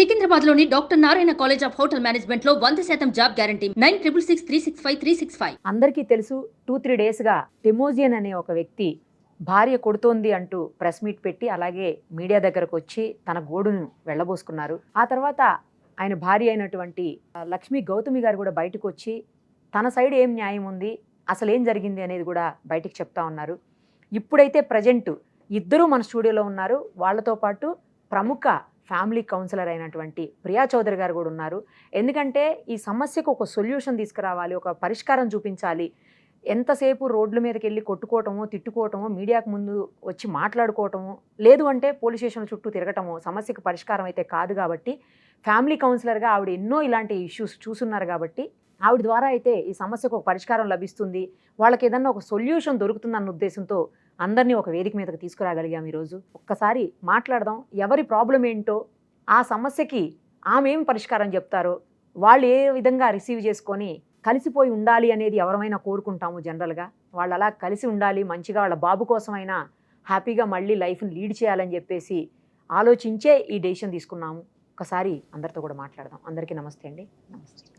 సికింద్రాబాద్లోని doctor Narayana college of hotel management లో 100% job guarantee 966365 అందరికీ తెలుసు 2-3 డేస్గా టిమోజియన్ అనే ఒక వ్యక్తి భార్య కొడుతోంది అంటూ ప్రెస్ మీట్ పెట్టి అలాగే మీడియా దగ్గరకు వచ్చి తన గోడును వెళ్ళబోసుకున్నారు. ఆ తర్వాత ఆయన భార్య అయినటువంటి లక్ష్మీ గౌతమి గారు కూడా బయటకు వచ్చి తన సైడ్ ఏం న్యాయం ఉంది, అసలు ఏం జరిగింది అనేది కూడా బయటికి చెప్తా ఉన్నారు. ఇప్పుడైతే ప్రజెంట్ ఇద్దరూ మన స్టూడియోలో ఉన్నారు. వాళ్ళతో పాటు ప్రముఖ ఫ్యామిలీ కౌన్సిలర్ అయినటువంటి ప్రియా చౌదరి గారు కూడా ఉన్నారు. ఎందుకంటే ఈ సమస్యకు ఒక సొల్యూషన్ తీసుకురావాలి, ఒక పరిష్కారం చూపించాలి. ఎంతసేపు రోడ్ల మీదకి వెళ్ళి కొట్టుకోవటమో తిట్టుకోవటమో మీడియాకు ముందు వచ్చి మాట్లాడుకోవటమో లేదు అంటే పోలీస్ స్టేషన్ల చుట్టూ తిరగటమో సమస్యకు పరిష్కారం అయితే కాదు. కాబట్టి ఫ్యామిలీ కౌన్సిలర్గా ఆవిడ ఎన్నో ఇలాంటి ఇష్యూస్ చూస్తున్నారు. కాబట్టి ఆవిడ ద్వారా అయితే ఈ సమస్యకు ఒక పరిష్కారం లభిస్తుంది, వాళ్ళకి ఏదన్నా ఒక సొల్యూషన్ దొరుకుతుందన్న ఉద్దేశంతో అందరినీ ఒక వేదిక మీదకి తీసుకురాగలిగాం. ఈరోజు ఒక్కసారి మాట్లాడదాం, ఎవరి ప్రాబ్లం ఏంటో, ఆ సమస్యకి ఆమె ఏం పరిష్కారం చెప్తారో, వాళ్ళు ఏ విధంగా రిసీవ్ చేసుకొని కలిసిపోయి ఉండాలి అనేది ఎవరమైనా కోరుకుంటాము జనరల్గా. వాళ్ళు అలా కలిసి ఉండాలి, మంచిగా వాళ్ళ బాబు కోసమైనా హ్యాపీగా మళ్ళీ లైఫ్ని లీడ్ చేయాలని చెప్పేసి ఆలోచించే ఈ డెసిషన్ తీసుకున్నాము. ఒకసారి అందరితో కూడా మాట్లాడదాం. అందరికీ నమస్తే అండి. నమస్తే.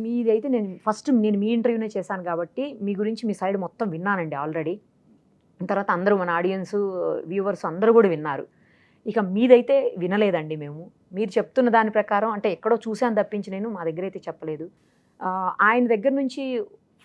మీదైతే నేను మీ ఇంటర్వ్యూనే చేశాను కాబట్టి మీ గురించి మీ సైడ్ మొత్తం విన్నానండి ఆల్రెడీ. తర్వాత అందరూ మన ఆడియన్స్ వ్యూవర్స్ అందరూ కూడా విన్నారు. ఇక మీదైతే వినలేదండి మేము. మీరు చెప్తున్న దాని ప్రకారం అంటే ఎక్కడో చూశాను తప్పించి నేను మా దగ్గర అయితే చెప్పలేదు. ఆయన దగ్గర నుంచి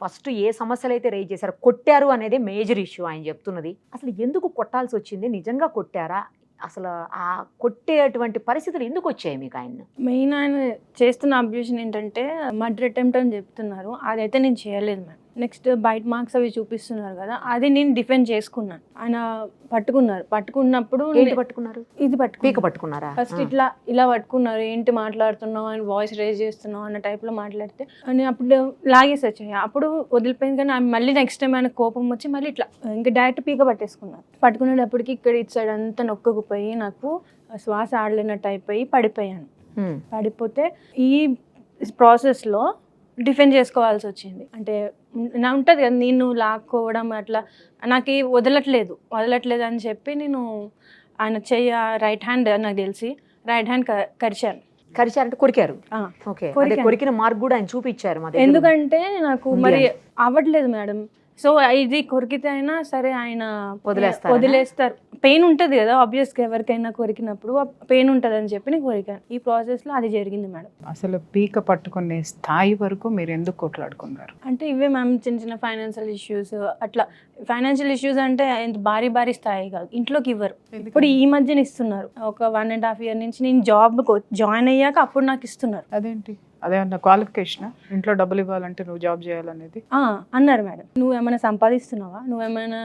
ఫస్ట్ ఏ సమస్యలు అయితే రైజ్ చేశారో, కొట్టారు అనేది మేజర్ ఇష్యూ ఆయన చెప్తున్నది. అసలు ఎందుకు కొట్టాల్సి వచ్చింది, నిజంగా కొట్టారా, అసలు ఆ కొట్టేటువంటి పరిస్థితులు ఎందుకు వచ్చాయి మీకు? ఆయన మెయిన్ ఆయన చేస్తున్న అబ్యూషన్ ఏంటంటే మర్డర్ అటెంప్ట్ అని చెప్తున్నారు. అదైతే నేను చేయలేదు మేడం. నెక్స్ట్ బైట్ మార్క్స్ అవి చూపిస్తున్నారు కదా, అది నేను డిఫెండ్ చేసుకున్నాను. ఆయన పట్టుకున్నప్పుడు పట్టుకున్నారు, ఇది పట్టుకున్నారా? ఫస్ట్ ఇలా పట్టుకున్నారు, ఏంటి మాట్లాడుతున్నావు అని వాయిస్ రేజ్ చేస్తున్నావు అన్న టైప్లో మాట్లాడితే అని అప్పుడు లాగేసి వచ్చాయి. అప్పుడు వదిలిపోయింది. కానీ ఆమె మళ్ళీ నెక్స్ట్ టైం ఆయన కోపం వచ్చి మళ్ళీ ఇట్లా ఇంకా డైరెక్ట్ పీక పట్టేసుకున్నారు. పట్టుకునేటప్పటికి ఇక్కడ ఇటు సైడ్ అంతా నొక్కకుపోయి నాకు శ్వాస ఆడలేనట్టు అయిపోయి పడిపోయాను. పడిపోతే ఈ ప్రాసెస్లో డిఫెండ్ చేసుకోవాల్సి వచ్చింది. అంటే నా ఉంటుంది కదా, నేను లాక్కోవడం అట్లా నాకు వదలట్లేదు అని చెప్పి నేను ఆయన రైట్ హ్యాండ్ నాకు తెలిసి రైట్ హ్యాండ్ కరిచారంటే కొరికారు. కొరికిన మార్క్ కూడా ఆయన చూపించారు. ఎందుకంటే నాకు మరి అవ్వట్లేదు మేడం. సో ఇది కొరికితే అయినా సరే ఆయన వదిలేస్తారు. పెయిన్ ఉంటుంది కదా ఆబ్వియస్గా, ఎవరికైనా కొరికినప్పుడు పెయిన్ ఉంటుంది అని చెప్పి నేను కొరికాను. ఈ ప్రాసెస్లో అది జరిగింది మేడం. అసలు పీక పట్టుకునే స్థాయి వరకు మీరు ఎందుకు కొట్లాడుకున్నారు? అంటే ఇవే మ్యామ్ చిన్న ఫైనాన్షియల్ ఇష్యూస్. అట్లా ఫైనాన్షియల్ ఇష్యూస్ అంటే భారీ స్థాయి కాదు, ఇంట్లోకి ఇవ్వరు. ఇప్పుడు ఈ మధ్యన ఇస్తున్నారు. ఒక 1.5 year నుంచి నేను జాయిన్ అయ్యాక అప్పుడు నాకు ఇస్తున్నారు. అదేంటి, అదేమన్నా క్వాలిఫికేషన్? ఇంట్లో డబ్బులు ఇవ్వాలంటే నువ్వు జాబ్ చేయాలనేది అన్నారు మేడం. నువ్వేమైనా సంపాదిస్తున్నావా, నువ్వేమైనా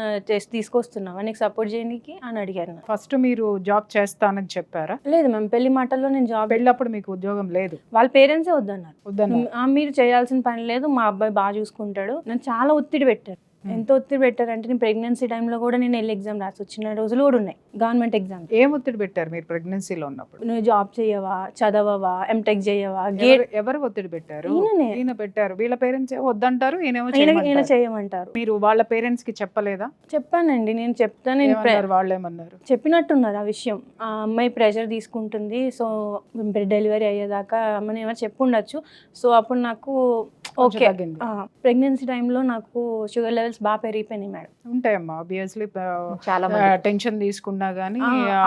తీసుకొస్తున్నావా, నీకు సపోర్ట్ చేయడానికి అని అడిగారు. ఫస్ట్ మీరు జాబ్ చేస్తానని చెప్పారా? లేదు మ్యామ్, పెళ్లి మాటల్లో నేను జాబ్. పెళ్ళప్పుడు మీకు ఉద్యోగం లేదు? వాళ్ళ పేరెంట్సే వద్దన్నారు. మీరు చేయాల్సిన పని లేదు, మా అబ్బాయి బాగా చూసుకుంటాడు. నన్ను చాలా ఒత్తిడి పెట్టారు. ఎంత ఒత్తిడి పెట్టారంటే నేను ప్రెగ్నెన్సీ టైంలో కూడా నేను వెళ్ళి ఎగ్జామ్ రాసి వచ్చిన రోజులు కూడా ఉన్నాయి, గవర్నమెంట్ ఎగ్జామ్. ఏం ఒత్తిడి పెట్టారు మీరు ప్రెగ్నెన్సీలో ఉన్నప్పుడు? నువ్వు జాబ్ చేయవా, చదవవా, ఎంటెక్ చేయవా? ఎవరు ఒత్తిడి పెట్టారు? ఈయన పెట్టారు. వీళ్ళ పేరెంట్స్ వద్దంటారు, ఈయన చేయమంటారు. మీరు వాళ్ళ పేరెంట్స్ కి చెప్పలేదా? చెప్పానండి, నేను చెప్తాను. వాళ్ళు ఏమన్నారు? చెప్పినట్టున్నారు ఆ విషయం. ఆ అమ్మాయి ప్రెషర్ తీసుకుంటుంది, సో డెలివరీ అయ్యేదాకా అమ్మని ఏమైనా చెప్పుండొచ్చు. సో అప్పుడు నాకు ఓకే. ప్రెగ్నెన్సీ టైంలో నాకు షుగర్ లెవెల్స్ బాగా పెరిగిపోయినాయి మేడం. ఉంటాయమ్మా ఆబ్వియస్లీ, చాలా టెన్షన్ తీసుకున్నా కానీ.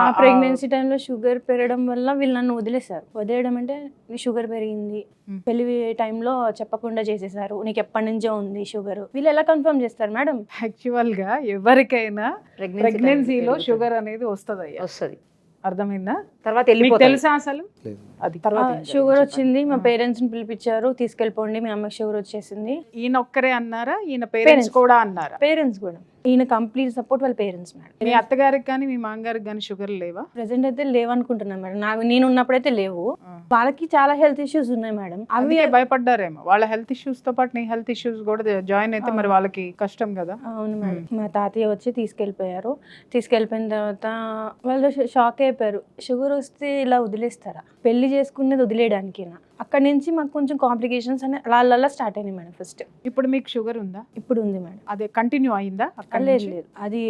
ఆ ప్రెగ్నెన్సీ టైంలో షుగర్ పెరగడం వల్ల వీళ్ళు నన్ను వదిలేయడం అంటే షుగర్ పెరిగింది, పెళ్లి టైంలో చెప్పకుండా చేసేసారు, నీకు ఎప్పటి నుంచో ఉంది షుగర్. వీళ్ళు ఎలా కన్ఫర్మ్ చేస్తారు మేడం? యాక్చువల్ గా ఎవరికైనా ప్రెగ్నెన్సీలో షుగర్ అనేది వస్తుంది, అర్థమైందా? తర్వాత తెలుసా అసలు? అది తర్వాత షుగర్ వచ్చింది, మా పేరెంట్స్ ని పిలిపించారు, తీసుకెళ్ళిపోండి మీ అమ్మకి షుగర్ వచ్చేసింది. ఈయన ఒక్కరే అన్నారా, ఈయన పేరెంట్స్ కూడా అన్నారా? పేరెంట్స్ కూడా. ఈయన కంప్లీట్ సపోర్ట్ వాళ్ళ పేరెంట్స్ మేడం. మీ అత్తగారికి కానీ మీ మామగారికి కానీ షుగర్ లేవా? ప్రెసెంట్ అయితే లేవనుకుంటున్నాను మేడం. నేను ఉన్నప్పుడైతే లేవు. వాళ్ళకి చాలా హెల్త్ ఇష్యూస్ ఉన్నాయి మేడం. అవి భయపడ్డారేమో. వాళ్ళ హెల్త్ ఇష్యూస్ తో పాటు నీ హెల్త్ ఇష్యూస్ కూడా జాయిన్ అయితే మరి వాళ్ళకి కష్టం కదా. అవును మేడం. మా తాతయ్య వచ్చి తీసుకెళ్ళిపోయారు. తీసుకెళ్ళిపోయిన తర్వాత వాళ్ళు షాక్ అయిపోయారు. షుగర్ వస్తే ఇలా వదిలేస్తారా, పెళ్లి చేసుకునేది వదిలేయడానికి అక్కడ నుంచి మాకు కొంచెం కాంప్లికేషన్స్ అని అలా స్టార్ట్ అయినాయి మేడం ఫస్ట్. ఇప్పుడు మీకు షుగర్ ఉందా? ఇప్పుడు ఉంది మేడం. అదే కంటిన్యూ అయిందా? లేదు లేదు, అది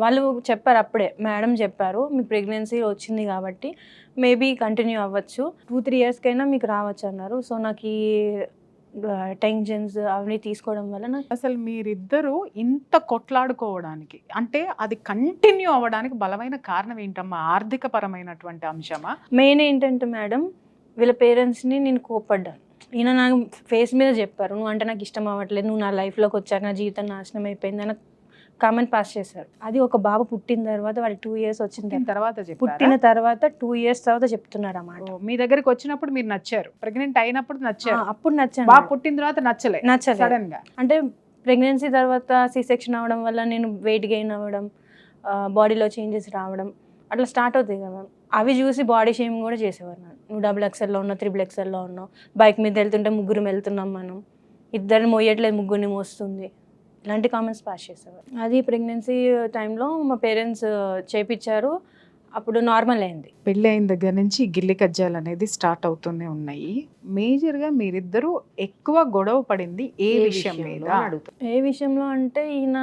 వాళ్ళు చెప్పారు అప్పుడే, మేడం చెప్పారు మీకు ప్రెగ్నెన్సీ వచ్చింది కాబట్టి మేబీ కంటిన్యూ అవ్వచ్చు, 2-3 ఇయర్స్కైనా మీకు రావచ్చు అన్నారు. సో నాకు ఈ టెన్షన్స్ అవన్నీ తీసుకోవడం వల్ల అసలు మీరిద్దరూ ఇంత కొట్లాడుకోవడానికి అంటే అది కంటిన్యూ అవ్వడానికి బలమైన కారణం ఏంటమ్మా? ఆర్థిక పరమైనటువంటి అంశమా? మెయిన్ ఏంటంటే మేడం, వీళ్ళ పేరెంట్స్ని నేను కోప్పడ్డాను. ఈయన నాకు ఫేస్ మీద చెప్పారు, నువ్వు అంటే నాకు ఇష్టం అవ్వట్లేదు, నువ్వు నా లైఫ్లోకి వచ్చాక నా జీవితం నాశనం అయిపోయింది అని కామెంట్ పాస్ చేశారు. అది ఒక బాబు పుట్టిన తర్వాత వాడికి 2 ఇయర్స్ వచ్చిన తర్వాత పుట్టిన తర్వాత 2 ఇయర్స్ తర్వాత చెప్తున్నారు అన్నమాట. మీ దగ్గరికి వచ్చినప్పుడు మీరు నచ్చారు, ప్రెగ్నెంట్ అయినప్పుడు నచ్చారు, అప్పుడు నచ్చాను. బాబు పుట్టిన తర్వాత నచ్చలేదు సడన్ గా. అంటే ప్రెగ్నెన్సీ తర్వాత C-సెక్షన్ అవ్వడం వల్ల నేను వెయిట్ గెయిన్ అవ్వడం, బాడీలో చేంజెస్ రావడం అట్లా స్టార్ట్ అవుతాయి కదా. అవి చూసి బాడీ షేమింగ్ కూడా చేసేవారు. నువ్వు XXL ఉన్నావు, XXL ఉన్నావు, బైక్ మీద వెళ్తుంటే 3 వెళ్తున్నాం, మనం ఇద్దరిని మోయట్లేదు, 3 మోస్తుంది, ఇలాంటి కామెంట్స్ పాస్ చేసేవారు. అది ప్రెగ్నెన్సీ టైంలో మా పేరెంట్స్ చేపించారు, అప్పుడు నార్మల్ అయింది. పెళ్ళి అయిన దగ్గర నుంచి గిల్లి కజ్జాలు అనేది స్టార్ట్ అవుతూనే ఉన్నాయి. మేజర్గా మీరిద్దరూ ఎక్కువ గొడవ పడింది ఏ విషయం మీద? ఏ విషయంలో అంటే ఈయన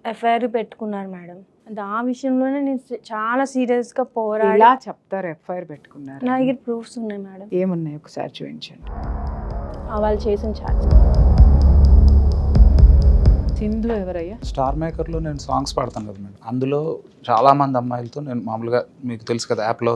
ఎఫ్ఐఆర్ పెట్టుకున్నారు మేడం. అంటే ఆ విషయంలోనే నేను చాలా సీరియస్గా పోరాడి. ఇలా చెప్తారు ఎఫ్ఐఆర్ పెట్టుకున్నారు? నా దగ్గర ప్రూఫ్స్ ఉన్నాయి మేడం. ఏమున్నాయి ఒకసారి చూపించండి. వాళ్ళు చేసిన ఛార్జ్. సింధు ఎవరయ్యా? స్టార్ మేకర్లో నేను సాంగ్స్ పాడతాను కదా మేడం, అందులో చాలామంది అమ్మాయిలతో నేను మామూలుగా మీకు తెలుసు కదా యాప్లో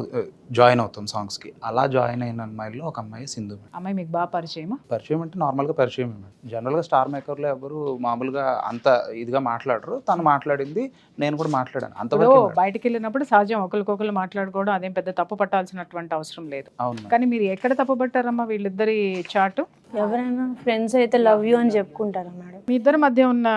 జాయిన్ అవుతాం సాంగ్స్కి. అలా జాయిన్ అయిన అమ్మాయిల్లో ఒక అమ్మాయి సింధు. అమ్మాయి మీకు బాగా పరిచయమా? పరిచయం అంటే నార్మల్గా పరిచయం మేడం. జనరల్గా స్టార్ మేకర్లో ఎవరు మామూలుగా అంత ఇదిగా మాట్లాడరు, తను మాట్లాడింది నేను కూడా మాట్లాడాను అంతవరకు. బయటకు వెళ్ళినప్పుడు సహజం ఒకరికొకరు మాట్లాడుకోవడం, అదేం పెద్ద తప్పు పట్టాల్సినటువంటి అవసరం లేదు. అవును. కానీ మీరు ఎక్కడ తప్పు పట్టారమ్మా వీళ్ళిద్దరి చాటు? ఎవరైనా ఫ్రెండ్స్ అయితే లవ్ యూ అని చెప్పుకుంటారా మేడం? మీ ఇద్దరి మధ్య ఉన్న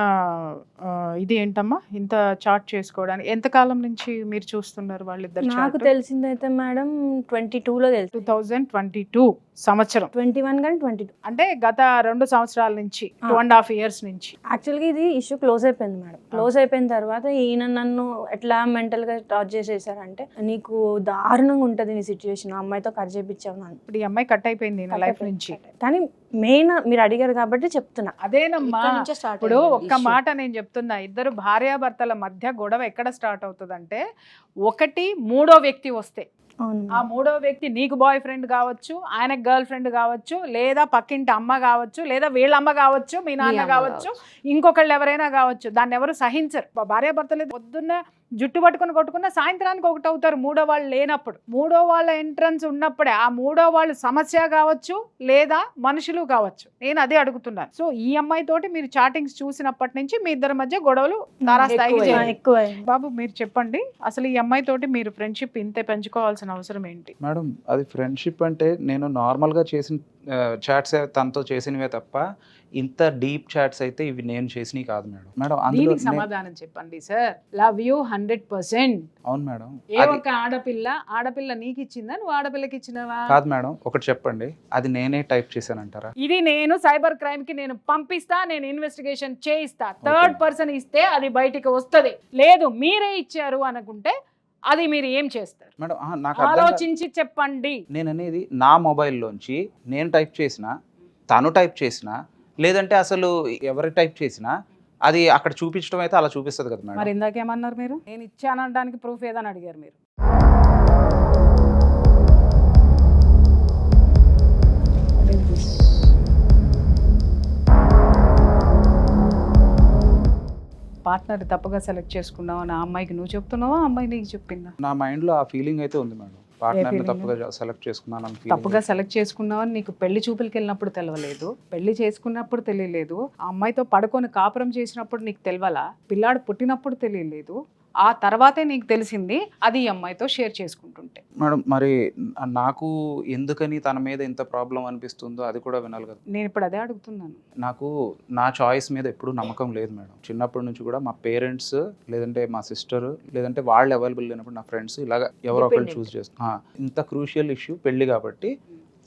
ఇది ఏంటమ్మా ఇంత చాట్ చేసుకోవడానికి? ఎంతకాలం నుంచి మీరు చూస్తున్నారు వాళ్ళిద్దరు? నాకు తెలిసిందైతే మేడం 22లో తెలుసు. 2022 సంవత్సరం. 21 కానీ 22 అంటే గత 2 సంవత్సరాల నుంచి, 2.5 years నుంచి. యాక్చువల్గా ఇది ఇష్యూ క్లోజ్ అయిపోయింది మేడం. క్లోజ్ అయిపోయిన తర్వాత ఈయన నన్ను ఎట్లా మెంటల్గా టార్చర్ చేసేసారంటే, నీకు దారుణంగా ఉంటుంది నీ సిచ్యువేషన్, ఆ అమ్మాయితో కట్ చేయించావు నన్ను. ఇప్పుడు ఈ అమ్మాయి కట్ అయిపోయింది నా లైఫ్ నుంచి. కానీ మెయిన్ మీరు అడిగారు కాబట్టి చెప్తున్నా. అదేనమ్మా, ఇప్పుడు ఒక్క మాట నేను చెప్తున్నా, ఇద్దరు భార్యాభర్తల మధ్య గొడవ ఎక్కడ స్టార్ట్ అవుతుందంటే, ఒకటి 3వ వ్యక్తి వస్తే, ఆ 3వ వ్యక్తి నీకు బాయ్ ఫ్రెండ్ కావచ్చు, ఆయనకు గర్ల్ ఫ్రెండ్ కావచ్చు, లేదా పక్కింటి అమ్మ కావచ్చు, లేదా వీళ్ళ అమ్మ కావచ్చు, మీ నాన్న కావచ్చు, ఇంకొకళ్ళు ఎవరైనా కావచ్చు. దాన్ని ఎవరు సహించరు. భార్యాభర్తలు పొద్దున్న జుట్టు పట్టుకొని కొట్టుకున్న సాయంత్రానికి ఒకటి అవుతారు 3వ వాళ్ళు లేనప్పుడు. 3వ వాళ్ళ ఎంట్రన్స్ ఉన్నప్పుడే ఆ 3వ వాళ్ళు సమస్య కావచ్చు, లేదా మనుషులు కావచ్చు. నేను అదే అడుగుతున్నాను. సో ఈ అమ్మాయి తోటి మీరు చాటింగ్స్ చూసినప్పటి నుంచి మీ ఇద్దరి మధ్య గొడవలు తారాస్థాయికి ఎక్కువ. బాబు మీరు చెప్పండి, అసలు ఈ అమ్మాయి తోటి మీరు ఫ్రెండ్షిప్ ఇంతే పెంచుకోవాల్సిన అవసరం ఏంటి? మేడం అది ఫ్రెండ్షిప్ అంటే నేను నార్మల్గా చేసిన చాట్స్ తనతో చేసినవే తప్ప ఇంత డీప్ చాట్స్ అయితే ఇవి నేను చేసినవి కాదు మేడం. మేడం అందులో సమాధానం చెప్పండి సార్. Love you 100%. అవును మేడం. ఏ ఒక ఆడపిల్ల నీకు ఇచ్చిందా, నువ్వు ఆడపిల్లకి ఇచ్చినవా? కాదు మేడం, ఒకటి చెప్పండి, అది నేనే టైప్ చేశానంటారా? ఇది నేను సైబర్ క్రైమ్ కి నేను పంపిస్తా, నేను ఇన్వెస్టిగేషన్ చేయిస్తా. థర్డ్ పర్సన్ ఇస్తే అది బయటికి వస్తుంది. లేదు మీరే ఇచ్చారు అనుకుంటే అది మీరు ఏం చేస్తారు మేడం? నాకు ఆలోచించి చెప్పండి. నేను అనేది నా మొబైల్లోంచి నేను టైప్ చేసిన, తను టైప్ చేసిన, లేదంటే అసలు ఎవరు టైప్ చేసినా అది అక్కడ చూపించడం అయితే అలా చూపిస్తుంది కదా మేడం. మరి ఇందాకేమన్నారు మీరు? నేను ఇచ్చానడానికి ప్రూఫ్ ఏదని అడిగారు మీరు. పార్ట్నర్ తప్పుగా సెలెక్ట్ చేసుకున్నావు అని ఆ అమ్మాయికి నువ్వు చెప్తున్నావా, అమ్మాయి నీకు చెప్పిందా? నా మైండ్లో ఆ ఫీలింగ్ అయితే ఉంది మేడం. పార్ట్నర్ని తప్పుగా సెలెక్ట్ చేసుకున్నాను. తప్పుగా సెలెక్ట్ చేసుకున్నావని నీకు పెళ్లి చూపులకి వెళ్ళినప్పుడు తెలియలేదు, పెళ్లి చేసుకున్నప్పుడు తెలియలేదు, ఆ అమ్మాయితో పడుకొని కాపురం చేసినప్పుడు నీకు తెలియలా, పిల్లాడు పుట్టినప్పుడు తెలియలేదు, ఆ తర్వాతే నీకు తెలిసింది అది ఈ అమ్మాయితో షేర్ చేసుకుంటుంటే. మేడం మరి నాకు ఎందుకని తన మీద ఇంత ప్రాబ్లం అనిపిస్తుందో అది కూడా వినాలి కదా. నేను ఇప్పుడు అదే అడుగుతున్నాను. నాకు నా చాయిస్ మీద ఎప్పుడూ నమ్మకం లేదు మేడం. చిన్నప్పటి నుంచి కూడా మా పేరెంట్స్ లేదంటే మా సిస్టర్ లేదంటే వాళ్ళు అవైలబుల్ లేనప్పుడు నా ఫ్రెండ్స్ ఇలాగ ఎవరో ఒకరు చూస్ చేస్తున్నా. ఇంత క్రూషియల్ ఇష్యూ పెళ్ళి కాబట్టి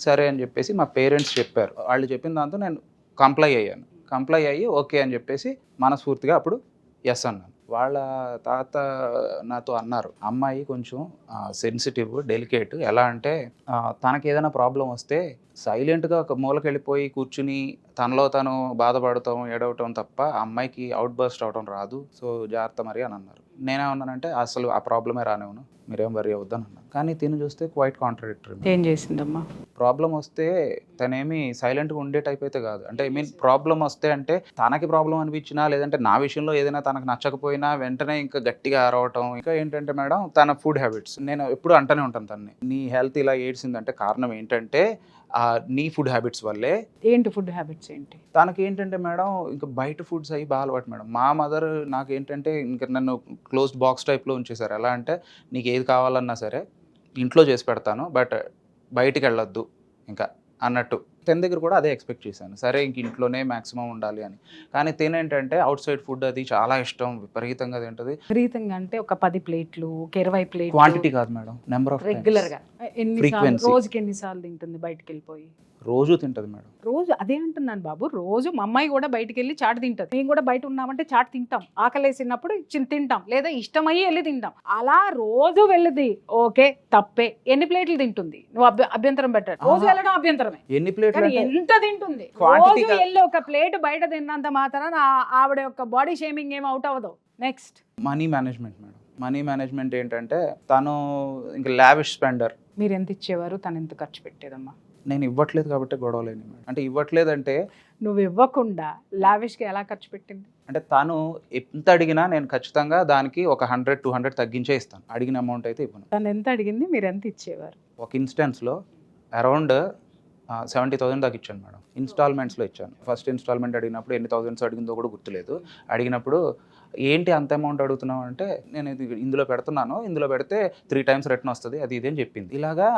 సరే అని చెప్పేసి మా పేరెంట్స్ చెప్పారు. వాళ్ళు చెప్పిన దాంతో నేను కంప్లై అయ్యాను. కంప్లై అయ్యి ఓకే అని చెప్పేసి మనస్ఫూర్తిగా అప్పుడు ఎస్ అన్నాను. వాళ్ళ తాత నాతో అన్నారు, అమ్మాయి కొంచెం సెన్సిటివ్, డెలికేట్. ఎలా అంటే తనకి ఏదైనా ప్రాబ్లం వస్తే సైలెంట్గా ఒక మూలకి వెళ్ళిపోయి కూర్చుని తనలో తను బాధపడటం, ఏడవటం తప్ప అమ్మాయికి అవుట్ బర్స్ట్ అవడం రాదు. సో జాగ్రత్త మరి అని అన్నారు. నేనేమన్నానంటే అసలు ఆ ప్రాబ్లమే రానివ్వను, మీరేం వరి అవుద్దని అన్నాను. కానీ తిని చూస్తే క్వైట్ కాంట్రడిక్టరీ. ఏం చేసిందమ్మా? ప్రాబ్లం వస్తే తనేమి సైలెంట్గా ఉండే టైప్ అయితే కాదు. అంటే ఐ మీన్ ప్రాబ్లం వస్తే అంటే తనకి ప్రాబ్లం అనిపించినా, లేదంటే నా విషయంలో ఏదైనా తనకు నచ్చకపోయినా వెంటనే ఇంకా గట్టిగా అరవటం. ఇంకా ఏంటంటే మేడం, తన ఫుడ్ హ్యాబిట్స్ నేను ఎప్పుడు అంటూనే ఉంటాను తనని, నీ హెల్త్ ఇలా ఏడ్చిందంటే కారణం ఏంటంటే నీ ఫుడ్ హ్యాబిట్స్ వల్లే. ఏంటి ఫుడ్ హ్యాబిట్స్ ఏంటి? తనకి ఏంటంటే మేడం, ఇంకా బయట ఫుడ్స్ అవి బాగా అలవాటు మేడం. మా మదర్ నాకు ఏంటంటే ఇంకా నన్ను క్లోజ్డ్ బాక్స్ టైప్లో ఉంచేశారు. ఎలా అంటే నీకు ఏది కావాలన్నా సరే ఇంట్లో చేసి పెడతాను, బట్ బయటికి వెళ్ళొద్దు ఇంకా అన్నట్టు. తన దగ్గర కూడా అదే ఎక్స్పెక్ట్ చేశాను, సరే ఇంక ఇంట్లోనే మ్యాక్సిమం ఉండాలి అని. కానీ తినేంటంటే అవుట్ సైడ్ ఫుడ్ అది చాలా ఇష్టం, విపరీతంగా తింటుంది. విపరీతంగా అంటే ఒక 10 ప్లేట్లు, ఒక 20 ప్లేట్లు. క్వాంటిటీ కాదు మేడం, నెంబర్ ఆఫ్ రెగ్యులర్గా frequency. రోజుకి ఎన్నిసార్లు తింటుంది బయటికి వెళ్ళిపోయి? రోజు తింటుంది మేడం. రోజు అదే అంటున్నాను బాబు, రోజు మా అమ్మాయి కూడా బయటికి వెళ్ళి చాట్ తింటుంది. మేము కూడా బయట ఉన్నామంటే చాట్ తింటాం, ఆకలేసినప్పుడు తింటాం, లేదా ఇష్టమయ్యి వెళ్ళి తింటాం. అలా రోజు వెళ్ళింది ఓకే, తప్పే. ఎన్ని ప్లేట్లు తింటుంది? నువ్వు అభ్యంతరం పెట్టాడు. రోజు వెళ్ళడం అభ్యంతరమే. ఎన్ని ప్లేట్లు కానీ అంటే ఎంత తింటుంది? Quantity రోజు వెళ్ళి ఒక ప్లేట్ బయట తిన్నంత మాత్రాన ఆవిడ యొక్క బాడీ షేమింగ్ ఏం అవుట్ అవ్వదు. Next money management madam. Money management ఏంటంటే తను ఇంకా లావిష్ స్పెండర్. మీరు ఎంత ఇచ్చేవారు, తను ఎంత ఖర్చు పెట్టేదమ్మా? నేను ఇవ్వట్లేదు కాబట్టి గొడవలేని మేడం. అంటే ఇవ్వట్లేదంటే నువ్వు ఇవ్వకుండా లావిష్గా ఎలా ఖర్చు పెట్టింది? అంటే తను ఎంత అడిగినా నేను ఖచ్చితంగా దానికి ఒక 100-200 తగ్గించే ఇస్తాను. అడిగిన అమౌంట్ అయితే ఇవ్వను. తను ఎంత అడిగింది, మీరు ఎంత ఇచ్చేవారు? ఒక ఇన్స్టెన్స్లో అరౌండ్ 70,000 దాకా ఇచ్చాను మేడం. ఇన్స్టాల్మెంట్స్లో ఇచ్చాను. ఫస్ట్ ఇన్స్టాల్మెంట్ అడిగినప్పుడు ఎన్ని థౌజండ్స్ అడిగిందో కూడా గుర్తులేదు. అడిగినప్పుడు ఏంటి అంత అమౌంట్ అడుగుతున్నావు అంటే, నేను ఇది ఇందులో పెడుతున్నాను, ఇందులో పెడితే 3 times రిటర్న్ వస్తుంది, అది ఇదేం చెప్పింది. ఇలాగా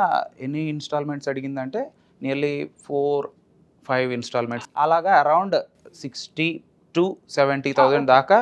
ఎన్ని ఇన్స్టాల్మెంట్స్ అడిగిందంటే నియర్లీ 4-5 ఇన్స్టాల్మెంట్స్, అలాగా అరౌండ్ 60,000-70,000 దాకా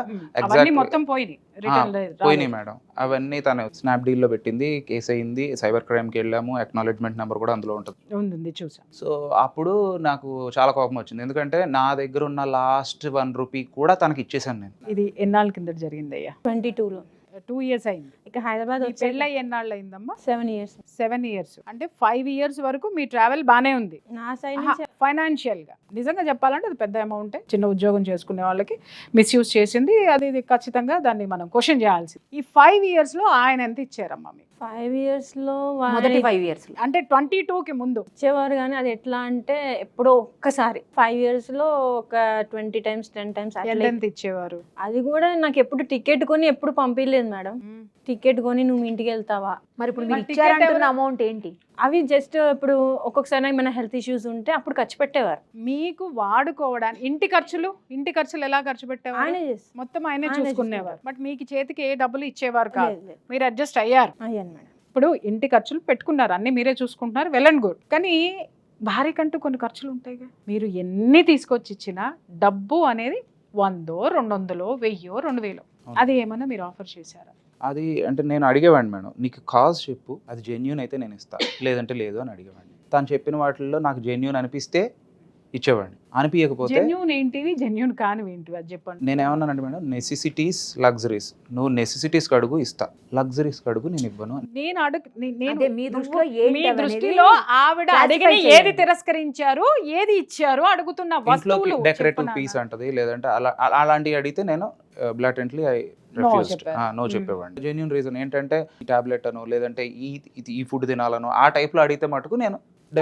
అవన్నీ మొత్తం పోయినాయి, రిటర్న్ పోయినాయి మేడం. అవన్నీ తను స్నాప్డీల్లో పెట్టింది, కేసు అయింది, సైబర్ క్రైమ్కి వెళ్ళాము, అక్నాలెడ్జ్మెంట్ నెంబర్ కూడా అందులో ఉంటుంది. చూసాం. సో అప్పుడు నాకు చాలా కోపం వచ్చింది, ఎందుకంటే నా దగ్గర ఉన్న లాస్ట్ 1 రూపీ కూడా తనకి ఇచ్చేసాను నేను. ఇది ఎన్నాళ్ళ కింద జరిగింది అయ్యా? 22లో 2 years అయింది. ఇక హైదరాబాద్ మీ పెళ్ళై ఎన్నాళ్ళు అయిందమ్మా? 7 years. 7 years. అంటే 5 years వరకు మీ ట్రావెల్ బానే ఉంది నా సైడ్ నుంచి ఫైనాన్షియల్ గా. నిజంగా చెప్పాలంటే అది పెద్ద అమౌంట్. చిన్న ఉద్యోగం చేసుకునే వాళ్ళకి మిస్యూజ్ చేసింది, అది ఖచ్చితంగా దాన్ని మనం క్వశ్చన్ చేయాల్సింది. ఈ 5 years లో ఆయన ఎంత ఇచ్చారమ్మా మీకు? 5 years లో మొదటి 5 years అంటే 22కి ముందు ఇచ్చేవారు, కానీ అది ఎట్లా అంటే ఎప్పుడో ఒక్కసారి. 5 years లో ఒక 20 times 10 times అట్లా. ఎంత ఇచ్చేవారు? అది కూడా నాకు ఎప్పుడు టికెట్ కొని ఎప్పుడు పంపించలేదు మేడం. టికెట్ కొని నువ్వు ఇంటికి వెళ్తావా? మరి ఇప్పుడు మరి మీరు ticket ఇచ్చారంటున్న అమౌంట్ ఏంటి? అవి జస్ట్ ఇప్పుడు ఒక్కొక్కసారి ఏమైనా హెల్త్ ఇష్యూస్ ఉంటే అప్పుడు ఖర్చు పెట్టేవారు. మీకు వాడుకోవడానికి ఇంటి ఖర్చులు ఎలా ఖర్చు పెట్టేవారు? ఆయనే చేసి మొత్తం ఆయనే ఆయనే చూసుకునేవారు. బట్ మీకు చేతికి ఏ డబ్బులు ఇచ్చేవారు కాదు, లేదు. మీరు అడ్జస్ట్ అయ్యారు. అయ్యాను మేడం. ఇప్పుడు ఇంటి ఖర్చులు పెట్టుకున్నారు, అన్ని మీరే చూసుకుంటున్నారు, వెల్ అండ్ గుడ్. కానీ భార్యకంటూ కొన్ని ఖర్చులు ఉంటాయిగా. మీరు ఎన్ని తీసుకొచ్చి ఇచ్చినా డబ్బు అనేది 100, 200, 1000, 2000 అది ఏమన్నా మీరు ఆఫర్ చేశారా? అది అంటే నేను అడిగేవాడిని మేడం, నీకు కాజ్ చెప్పు, అది జెన్యూన్ అయితే నేను ఇస్తాను, లేదంటే లేదు అని అడిగేవాడిని. తను చెప్పిన వాటిల్లో నాకు జెన్యూన్ అనిపిస్తే ఇచ్చేవాడిని, అనిపించకపోతే జెన్యూన్ ఏంటివి, జెన్యూన్ కానివి ఏంటివి అది చెప్పండి. నేను ఏమన్నానంటే మేడం, నెసెసిటీస్ లగ్జరీస్, నువ్వు నెసెసిటీస్ కడుగు ఇస్తా, లగ్జరీస్ కడుగు నేను ఇవ్వను. నేను అంటే మీ దృష్టిలో ఏంటి మీ అనేది దృష్టిలో ఆవిడ అడిగిన classify ఏది తిరస్కరించారు, ఏది ఇచ్చారు, అడుగుతున్న వస్తువులు డెకరేటివ్ చెప్పనా? పీస్ అంటది, లేదంటే అలాంటివి అడిగితే నేను బ్లాటెంట్లీ ఐ నో చెప్పేవాడిని. జెన్యూన్ రీజన్ ఏంటంటే ఈ టాబ్లెట్ అనో, లేదంటే ఈ ఫుడ్ తినాలనో ఆ టైప్ లో అడిగితే మటుకు నేను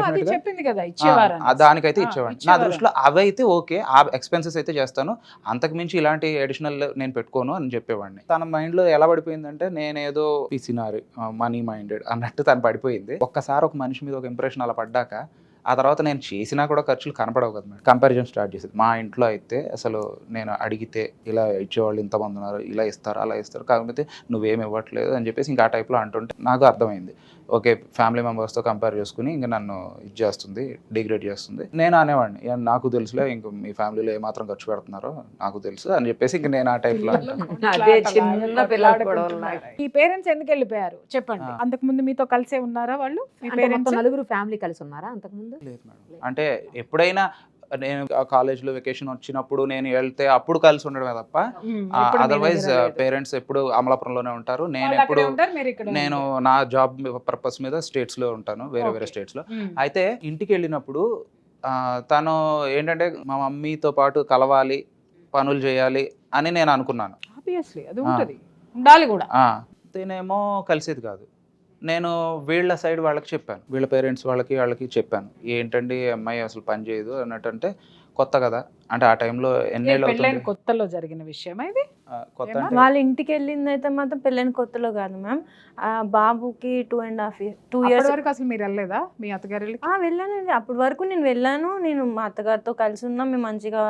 అది చెప్పింది కదా ఇచ్చేవారు, దానికైతే ఇచ్చేవాడిని. నా దృష్టిలో అవి అయితే ఓకే, ఆ ఎక్స్పెన్సెస్ అయితే చేస్తాను, అంతకు మించి ఇలాంటి అడిషనల్ నేను పెట్టుకోను అని చెప్పేవాడిని. తన మైండ్ లో ఎలా పడిపోయిందంటే నేనేదో పిసినారి, మనీ మైండెడ్ అన్నట్టు తను పడిపోయింది. ఒక్కసారి ఒక మనిషి మీద ఒక ఇంప్రెషన్ అలా పడ్డాక ఆ తర్వాత నేను చేసినా కూడా ఖర్చులు కనపడవు కదా మేడం. కంపారిజన్ స్టార్ట్ చేసేది. మా ఇంట్లో అయితే అసలు నేను అడిగితే ఇలా ఇచ్చేవాళ్ళు ఇంతమంది ఉన్నారు, ఇలా ఇస్తారు, అలా ఇస్తారు, కాకపోతే నువ్వేమి ఇవ్వట్లేదు అని చెప్పేసి ఇంకా ఆ టైప్లో అంటుంటే నాకు అర్థమైంది, ఓకే ఫ్యామిలీ మెంబర్స్తో కంపేర్ చేసుకుని ఇంకా నన్ను ఇది చేస్తుంది, డిగ్రేడ్ చేస్తుంది. నేను అనేవాడిని, నాకు తెలుసులే ఇంక మీ ఫ్యామిలీలో ఏమాత్రం ఖర్చు పెడుతున్నారో నాకు తెలుసు అని చెప్పేసి ఇంక నేను ఆ టైప్లో. అదే చిన్న పిల్లలు కూడా ఉన్నాయి. ఈ పేరెంట్స్ ఎందుకు వెళ్ళిపోయారు చెప్పండి? అంతకు ముందు మీతో కలిసే ఉన్నారా వాళ్ళు? మీ అంటే పేరెంట్స్ మొత్తం నలుగురు ఫ్యామిలీ కలిసి ఉన్నారా అంతకు ముందు? లేదు మేడం, అంటే ఎప్పుడైనా నేను కాలేజ్లో వెకేషన్ వచ్చినప్పుడు నేను వెళ్తే అప్పుడు కలిసి ఉండడమే తప్ప అదర్వైజ్ పేరెంట్స్ ఎప్పుడు అమలాపురంలోనే ఉంటారు. నేను ఎప్పుడు నేను నా జాబ్ పర్పస్ మీద స్టేట్స్ లో ఉంటాను, వేరే వేరే స్టేట్స్ లో. అయితే ఇంటికి వెళ్ళినప్పుడు తను ఏంటంటే మా మమ్మీతో పాటు కలవాలి, పనులు చేయాలి అని నేను అనుకున్నాను. ఆబ్వియస్లీ అది ఉంటది, ఉండాలి కూడా. తనేమో కలిసేది కాదు. నేను వీళ్ళ సైడ్ వాళ్ళకి చెప్పాను, వీళ్ళ పేరెంట్స్ వాళ్ళకి చెప్పాను, ఏంటండి అమ్మాయి అసలు పని చేయదు అన్నట్టు. అంటే కొత్త కదా, అంటే ఆ టైంలో ఎన్నేళ్ళు అవుతుంది, కొత్తలో జరిగిన విషయం ఇది. కొత్త వాళ్ళ ఇంటికి వెళ్ళింది అయితే మాత్రం పెళ్ళైన కొత్తలో కాదు మ్యామ్. బాబుకి 2.5 years వరకు అసలు మీరు వెళ్ళలేదా మీ అత్తగారి? వెళ్ళానండి. అప్పటి వరకు నేను వెళ్ళాను, నేను మా అత్తగారితో కలిసి ఉన్నాం, మేము మంచిగా.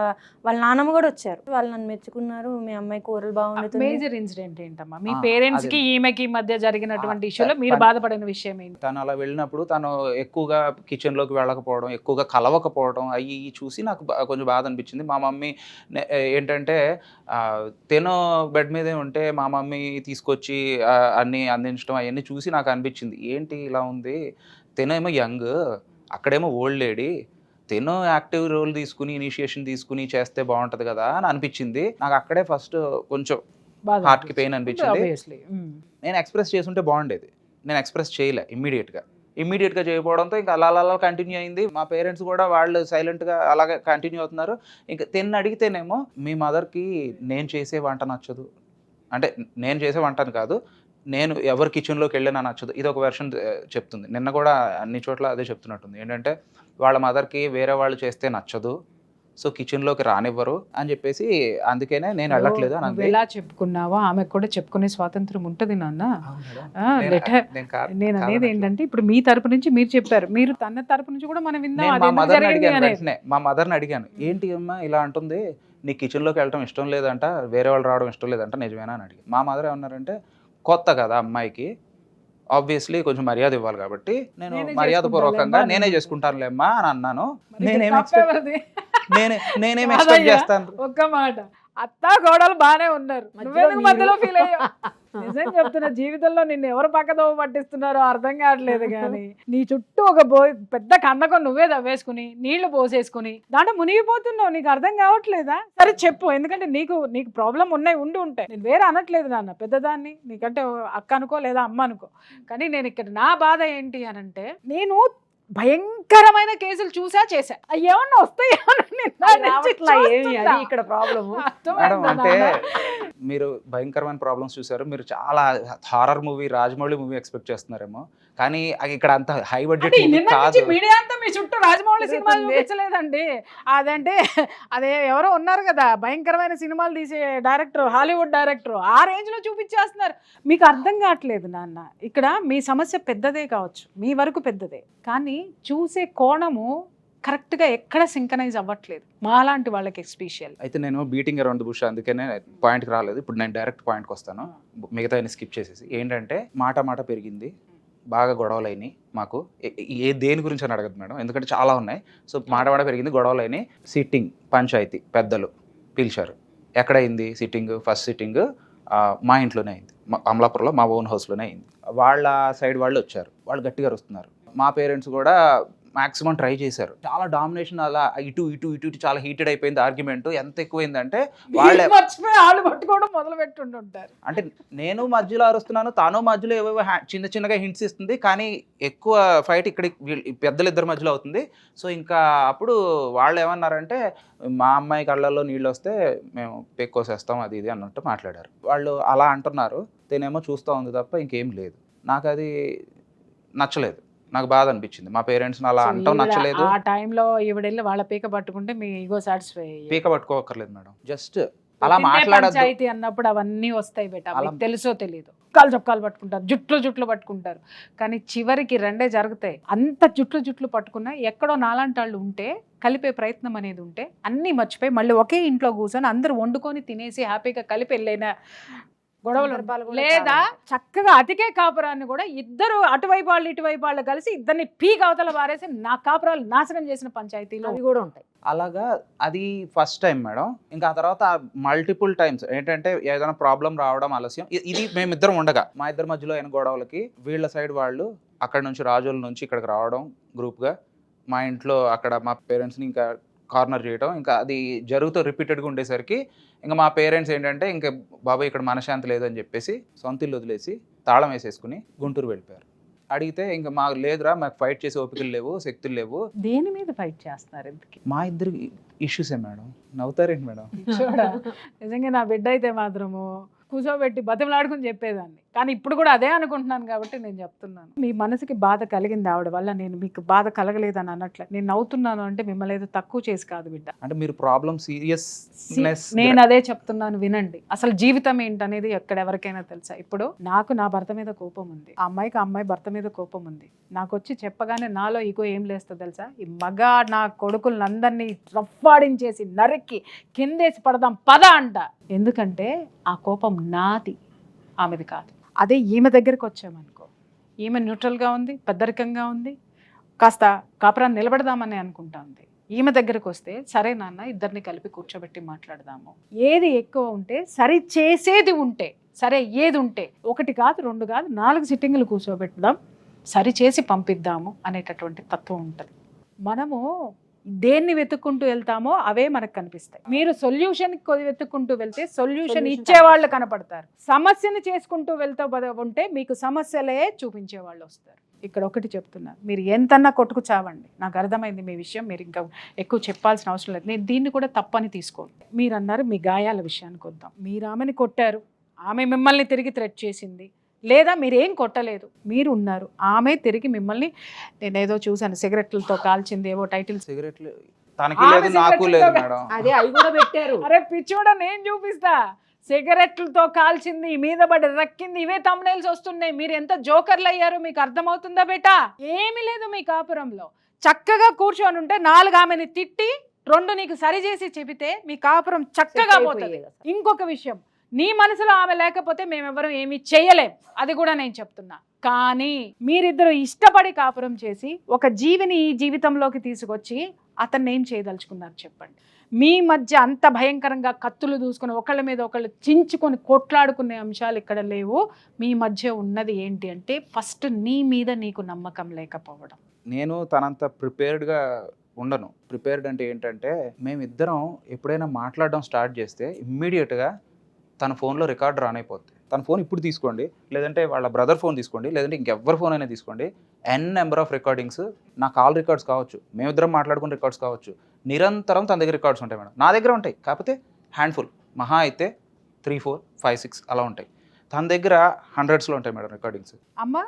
వాళ్ళ నాన్నమ్మ కూడా వచ్చారు, వాళ్ళు నన్ను మెచ్చుకున్నారు, మీ అమ్మాయి కూరలు బాగుంటుంది. మేజర్ ఇన్సిడెంట్ ఏంటమ్మా మీ పేరెంట్స్ కి ఈమెకి మధ్య జరిగినటువంటి ఇష్యూలో మీరు బాధపడిన విషయం ఏంటి? తను అలా వెళ్ళినప్పుడు తను ఎక్కువగా కిచెన్ లోకి వెళ్ళకపోవడం, ఎక్కువగా కలవకపోవడం అవి చూసి నాకు కొంచెం బాధ అనిపించింది. మా మమ్మీ ఏంటంటే తిను బెడ్ మీదే ఉంటే మా మమ్మీ తీసుకొచ్చి అన్ని అందించడం అవన్నీ చూసి నాకు అనిపించింది, ఏంటి ఇలా ఉంది, తినేమో యంగ్, అక్కడేమో ఓల్డ్ లేడీ, తిను యాక్టివ్ రోల్ తీసుకుని ఇనిషియేషన్ తీసుకుని చేస్తే బాగుంటది కదా అని అనిపించింది నాకు. అక్కడే ఫస్ట్ కొంచెం హార్ట్ కి పెయిన్ అనిపించింది. నేను ఎక్స్ప్రెస్ చేసుంటే బాగుండేది, నేను ఎక్స్ప్రెస్ చేయలే ఇమ్మీడియట్గా చేయకపోవడంతో ఇంకా అలా కంటిన్యూ అయింది. మా పేరెంట్స్ కూడా వాళ్ళు సైలెంట్గా అలాగే కంటిన్యూ అవుతున్నారు. ఇంకా తిన్న అడిగితేనేమో మీ మదర్కి నేను చేసే వంట నచ్చదు, అంటే నేను చేసే వంటని కాదు, నేను ఎవరి కిచెన్లోకి వెళ్ళినా నచ్చదు, ఇది ఒక వెర్షన్ చెప్తుంది. నిన్న కూడా అన్ని చోట్ల అదే చెప్తున్నట్టుంది, ఏంటంటే వాళ్ళ మదర్కి వేరే వాళ్ళు చేస్తే నచ్చదు, సో కిచెన్లోకి రానివ్వరు అని చెప్పేసి, అందుకనే నేను వెళ్ళట్లేదు అని. ఎలా చెప్పుకున్నావో ఆమెకు కూడా చెప్పుకునే స్వాతంత్రం ఉంటుంది నాన్న. నేను అనేది ఏంటంటే ఇప్పుడు మీ తరపు నుంచి మీరు చెప్పారు, మీరు తన తరపు నుంచి కూడా మనం విందాం. మా మదర్ని అడిగాను, ఏంటి అమ్మా ఇలా అంటుంది, నీ కిచెన్లోకి వెళ్ళడం ఇష్టం లేదంట, వేరే వాళ్ళు రావడం ఇష్టం లేదంట, నిజమేనా అని అడిగి. మా మదర్ ఏమన్నారంటే, కొత్త కదా అమ్మాయికి, ఆబ్వియస్లీ కొంచెం మర్యాద ఇవ్వాలి కాబట్టి నేను మర్యాదపూర్వకంగా నేనే చేసుకుంటానులేమ్మా అని అన్నాను. నేనేం ఎక్స్పెక్ట్ చేస్తాను. ఒక్క మాట, అత్త గోడలు బానే ఉన్నారు, నువ్వెందుకు మధ్యలో ఫీల్ అయ్యావు? నిజం చెప్తున్నా, జీవితంలో నిన్ను ఎవరు పక్కదోవ పట్టిస్తున్నారో అర్థం కావట్లేదు. కానీ నీ చుట్టూ ఒక పెద్ద కందకం నువ్వే తవ్వేసుకుని నీళ్లు పోసేసుకుని దాంట్లో మునిగిపోతున్నావు, నీకు అర్థం కావట్లేదా? సరే చెప్పు, ఎందుకంటే నీకు ప్రాబ్లం ఉండి ఉంటాయి. నేను వేరే అనట్లేదు నాన్న, పెద్దదాన్ని, నీకంటే అక్క అనుకో లేదా అమ్మ అనుకో. కానీ నేను ఇక్కడ నా బాధ ఏంటి అనంటే, నేను భయంకరమైన కేసులు చూసా చేశా, ఏమన్నా వస్తాయి ఇక్కడ ప్రాబ్లమ్. అంటే మీరు భయంకరమైన ప్రాబ్లమ్స్ చూసారు, మీరు చాలా horror movie Rajamouli movie expect చేస్తున్నారేమో, కానీ ఇక్కడ అంత హై బడ్జెట్ కాదు. మీడియా అంతా మీ చుట్టూ రాజమౌళి సినిమాలు చూపించలేదండి. అదంటే అదే ఎవరో ఉన్నారు కదా భయంకరమైన సినిమాలు తీసే డైరెక్టర్, హాలీవుడ్ డైరెక్టర్, ఆ రేంజ్ లో చూపించేస్తున్నారు. మీకు అర్థం కావట్లేదు నాన్న, ఇక్కడ మీ సమస్య పెద్దదే కావచ్చు, మీ వరకు పెద్దదే, కానీ చూసే కోణము కరెక్ట్గా ఎక్కడ సింకనైజ్ అవ్వట్లేదు మాలాంటి వాళ్ళకి ఎస్పెషల్. అయితే నేను బీటింగ్ అరౌండ్ ద బుష్, అందుకనే పాయింట్కి రాలేదు. ఇప్పుడు నేను డైరెక్ట్ పాయింట్కి వస్తాను, మిగతా స్కిప్ చేసేసి. ఏంటంటే మాట పెరిగింది, బాగా గొడవలు అయినాయి మాకు. దేని గురించి అని అడగదు మేడం, ఎందుకంటే చాలా ఉన్నాయి. సో మాట పెరిగింది, గొడవలు అయినాయి. సిట్టింగ్ పంచాయతీ పెద్దలు పిలిచారు. ఎక్కడైంది సిట్టింగ్? ఫస్ట్ సిట్టింగ్ మా ఇంట్లోనే అయింది, అమలాపురంలో మా ఓన్ హౌస్లోనే అయింది. వాళ్ళ సైడ్ వాళ్ళు వచ్చారు, వాళ్ళు గట్టిగా వస్తున్నారు. మా పేరెంట్స్ కూడా మాక్సిమం ట్రై చేశారు. చాలా డామినేషన్, అలా ఇటు చాలా హీటెడ్ అయిపోయింది ఆర్గ్యుమెంట్. ఎంత ఎక్కువైందంటే వాళ్ళే పట్టుకోవడం మొదలు పెట్టుంటారు. అంటే నేను మధ్యలో అరుస్తున్నాను, తాను మధ్యలో ఏవేవో చిన్నగా హింట్స్ ఇస్తుంది, కానీ ఎక్కువ ఫైట్ ఇక్కడ పెద్దలు ఇద్దరి మధ్యలో అవుతుంది. సో ఇంకా అప్పుడు వాళ్ళు ఏమన్నారంటే, మా అమ్మాయి కళ్ళల్లో నీళ్ళు వస్తే మేము పెక్కోసేస్తాం అది ఇది అన్నట్టు మాట్లాడారు. వాళ్ళు అలా అంటున్నారు, తనేమో చూస్తూ ఉంది తప్ప ఇంకేం లేదు. నాకు అది నచ్చలేదు, నాకు బాధ అనిపించింది. మా పేరెంట్స్ అలా అంటాం నచ్చలేదు. ఆ టైంలో ఈవిడెళ్ళి వాళ్ళ పీక పట్టుకుంటే మీ ఈగో సాటిస్ఫై. పీక పట్టుకోకర్లేదు మేడం, జస్ట్ అలా మాట్లాడద్దు అన్నప్పుడు అవన్నీ వస్తాయి బేటా, తెలుసో తెలియదు. చొక్కాలు పట్టుకుంటారు, జుట్లు పట్టుకుంటారు, కానీ చివరికి రెండే జరుగుతాయి. అంత జుట్లు పట్టుకున్నా ఎక్కడో నాలాంటి వాళ్ళు ఉంటే, కలిపే ప్రయత్నం అనేది ఉంటే, అన్నీ మర్చిపోయి మళ్ళీ ఒకే ఇంట్లో కూర్చొని అందరూ వండుకొని తినేసి హ్యాపీగా కలిపి వెళ్ళైన గొడవలు, లేదా చక్కగా అతికే కాపురాన్ని కూడా ఇద్దరు అటువైపు వాళ్ళు ఇటువైపు వాళ్ళు కలిసి ఇద్దరిని పీక్ అవతల వారేసి నా కాపురాలు నాశనం చేసిన పంచాయతీలు కూడా ఉంటాయి. అలాగా అది ఫస్ట్ టైం మేడం. ఇంకా ఆ తర్వాత మల్టిపుల్ టైమ్స్ ఏంటంటే ఏదైనా ప్రాబ్లం రావడం, ఆలస్యం, ఇది మేమిద్దరం ఉండగా మా ఇద్దరి మధ్యలో అయిన గొడవలకి వీళ్ళ సైడ్ వాళ్ళు అక్కడ నుంచి రాజోల నుంచి ఇక్కడికి రావడం గ్రూప్గా, మా ఇంట్లో అక్కడ మా పేరెంట్స్ని ఇంకా కార్నర్ చేయడం, ఇంకా అది జరుగుతూ రిపీటెడ్గా ఉండేసరికి ఇంకా మా పేరెంట్స్ ఏంటంటే ఇంకా బాబాయ్ ఇక్కడ మనశ్శాంతి లేదని చెప్పేసి సొంత ఇల్లు వదిలేసి తాళం వేసేసుకుని గుంటూరు వెళ్ళిపోయారు. అడిగితే ఇంకా మాకు లేదురా, మాకు ఫైట్ చేసే ఓపికలు లేవు, శక్తులు లేవు. దేని మీద ఫైట్ చేస్తున్నారు ఎందుకు? మా ఇద్దరు ఇష్యూసే మేడం. నవ్వుతారేంటి మేడం? నిజంగా నా బిడ్డ అయితే మాత్రము కూర్చోబెట్టి బతిమలాడుకుని చెప్పేదాన్ని, కానీ ఇప్పుడు కూడా అదే అనుకుంటున్నాను కాబట్టి నేను చెప్తున్నాను. మీ మనసుకి బాధ కలిగింది ఆవిడ వల్ల, నేను మీకు బాధ కలగలేదని అన్నట్లే నేను నవ్వుతున్నాను అంటే మిమ్మల్ని ఏదో తక్కువ చేసి కాదు బిడ్డ. అంటే మీరు ప్రాబ్లం సీరియస్నెస్, నేను అదే చెప్తున్నాను వినండి. అసలు జీవితం ఏంటనేది ఎక్కడెవరికైనా తెలుసా? ఇప్పుడు నాకు నా భర్త మీద కోపం ఉంది, ఆ అమ్మాయికి ఆ అమ్మాయి భర్త మీద కోపం ఉంది. నాకు వచ్చి చెప్పగానే నాలో ఈగో ఏం లేస్తుంది తెలుసా? ఈ మగ నా కొడుకులందరినీ రఫ్ఫాడించేసి నరికి కిందేసి పడదాం పద అంట. ఎందుకంటే ఆ కోపం నాది, ఆమెది కాదు. అదే ఈమె దగ్గరికి వచ్చామనుకో, ఈమె న్యూట్రల్గా ఉంది, పెద్దరికంగా ఉంది, కాస్త కాపురాన్ని నిలబెడదామని అనుకుంటా ఉంది. ఈమె దగ్గరకు వస్తే సరే నాన్న ఇద్దరిని కలిపి కూర్చోబెట్టి మాట్లాడదాము, ఏది ఎక్కువ ఉంటే సరి చేసేది ఉంటే సరే, ఏది ఉంటే 1 కాదు 2 కాదు 4 సిట్టింగులు కూర్చోబెట్టుదాం, సరి చేసి పంపిద్దాము అనేటటువంటి తత్వం ఉంటుంది. మనము దేన్ని వెతుక్కుంటూ వెళ్తామో అవే మనకు కనిపిస్తాయి. మీరు సొల్యూషన్ వెతుక్కుంటూ వెళ్తే సొల్యూషన్ ఇచ్చేవాళ్ళు కనపడతారు. సమస్యను చేసుకుంటూ వెళ్తూ ఉంటే మీకు సమస్యలే చూపించే వాళ్ళు వస్తారు. ఇక్కడ ఒకటి చెప్తున్నా, మీరు ఎంతన్నా కొట్టుకు చావండి, నాకు అర్థమైంది మీ విషయం, మీరు ఇంకా ఎక్కువ చెప్పాల్సిన అవసరం లేదు. నేను దీన్ని కూడా తప్పని తీసుకోండి. మీరు అన్నారు మీ గాయాల విషయానికి వద్దాం. మీరు ఆమెని కొట్టారు, ఆమె మిమ్మల్ని తిరిగి థ్రెట్ చేసింది, లేదా మీరేం కొట్టలేదు, మీరు ఉన్నారు, ఆమె తిరిగి మిమ్మల్ని, నేనేదో చూసాను సిగరెట్లతో కాల్చింది, ఏవో టైటిల్. సిగరెట్లు తనకి లేదు, నాకు లేదు మేడం. అదే అవి కూడా పెట్టారు. అరే పిచ్చోడా, నేను చూపిస్తా. సిగరెట్లతో కాల్చింది, మీద పడి రక్కింది, ఇవే thumbnails వస్తున్నాయి. మీరు ఎంత జోకర్లు అయ్యారు మీకు అర్థమవుతుందా బేటా? ఏమీ లేదు మీ కాపురంలో. చక్కగా కూర్చొని ఉంటే 4 ఆమెని తిట్టి 2 నీకు సరి చేసి చెబితే మీ కాపురం చక్కగా పోతుంది. ఇంకొక విషయం, నీ మనసులో ఆమె లేకపోతే మేమెవరం ఏమీ చేయలేం, అది కూడా నేను చెప్తున్నా. కానీ మీరిద్దరు ఇష్టపడి కాపురం చేసి ఒక జీవిని ఈ జీవితంలోకి తీసుకొచ్చి అతన్ని ఏం చేయదలుచుకున్నారు చెప్పండి? మీ మధ్య అంత భయంకరంగా కత్తులు దూసుకొని ఒకళ్ళ మీద ఒకళ్ళు చించుకొని కొట్లాడుకునే అంశాలు ఇక్కడ లేవు. మీ మధ్య ఉన్నది ఏంటి అంటే ఫస్ట్ నీ మీద నీకు నమ్మకం లేకపోవడం. నేను తనంత ప్రిపేర్డ్గా ఉండను. ప్రిపేర్డ్ అంటే ఏంటంటే, మేమిద్దరం ఎప్పుడైనా మాట్లాడడం స్టార్ట్ చేస్తే ఇమ్మీడియట్గా తన ఫోన్లో రికార్డర్ ఆన్ అయిపోద్ది. తన ఫోన్ ఇప్పుడు తీసుకోండి, లేదంటే వాళ్ళ బ్రదర్ ఫోన్ తీసుకోండి, లేదంటే ఇంకెవ్వరి ఫోన్ అయినా తీసుకోండి, నెంబర్ ఆఫ్ రికార్డింగ్స్, నా కాల్ రికార్డ్స్ కావచ్చు, మేమిద్దరం మాట్లాడుకున్న రికార్డ్స్ కావచ్చు, నిరంతరం తన దగ్గర రికార్డ్స్ ఉంటాయి మేడం. నా దగ్గర ఉంటాయి, కాకపోతే హ్యాండ్ఫుల్, మహా అయితే 3, 4, 5, 6 అలా ఉంటాయి. తన దగ్గర 100sలో ఉంటాయి మేడం రికార్డింగ్స్. అమ్మ,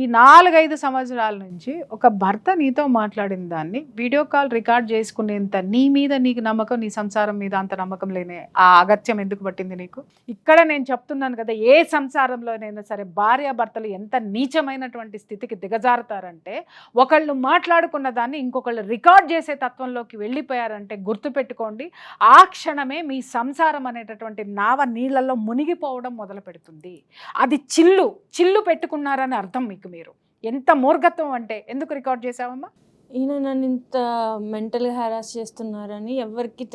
ఈ 4-5 సంవత్సరాల నుంచి ఒక భర్త నీతో మాట్లాడిన దాన్ని వీడియో కాల్ రికార్డ్ చేసుకునేంత నీ మీద నీకు నమ్మకం, నీ సంసారం మీద అంత నమ్మకం లేని ఆ అగత్యం ఎందుకు పట్టింది నీకు? ఇక్కడ నేను చెప్తున్నాను కదా, ఏ సంసారంలోనైనా సరే భార్యాభర్తలు ఎంత నీచమైనటువంటి స్థితికి దిగజారుతారంటే, ఒకళ్ళు మాట్లాడుకున్న దాన్ని ఇంకొకళ్ళు రికార్డ్ చేసే తత్వంలోకి వెళ్ళిపోయారంటే గుర్తుపెట్టుకోండి, ఆ క్షణమే మీ సంసారం అనేటటువంటి నావ నీళ్ళల్లో మునిగిపోవడం మొదలు పెడుతుంది. అది చిల్లు పెట్టుకున్నారని అర్థం. మీకు మీరు ఎంత మూర్ఘత్వం అంటే, ఎందుకు రికార్డ్ చేసావమ్మా? ఈయన నన్ను ఇంత మెంటల్గా హెరాస్ చేస్తున్నారని ఎవరికి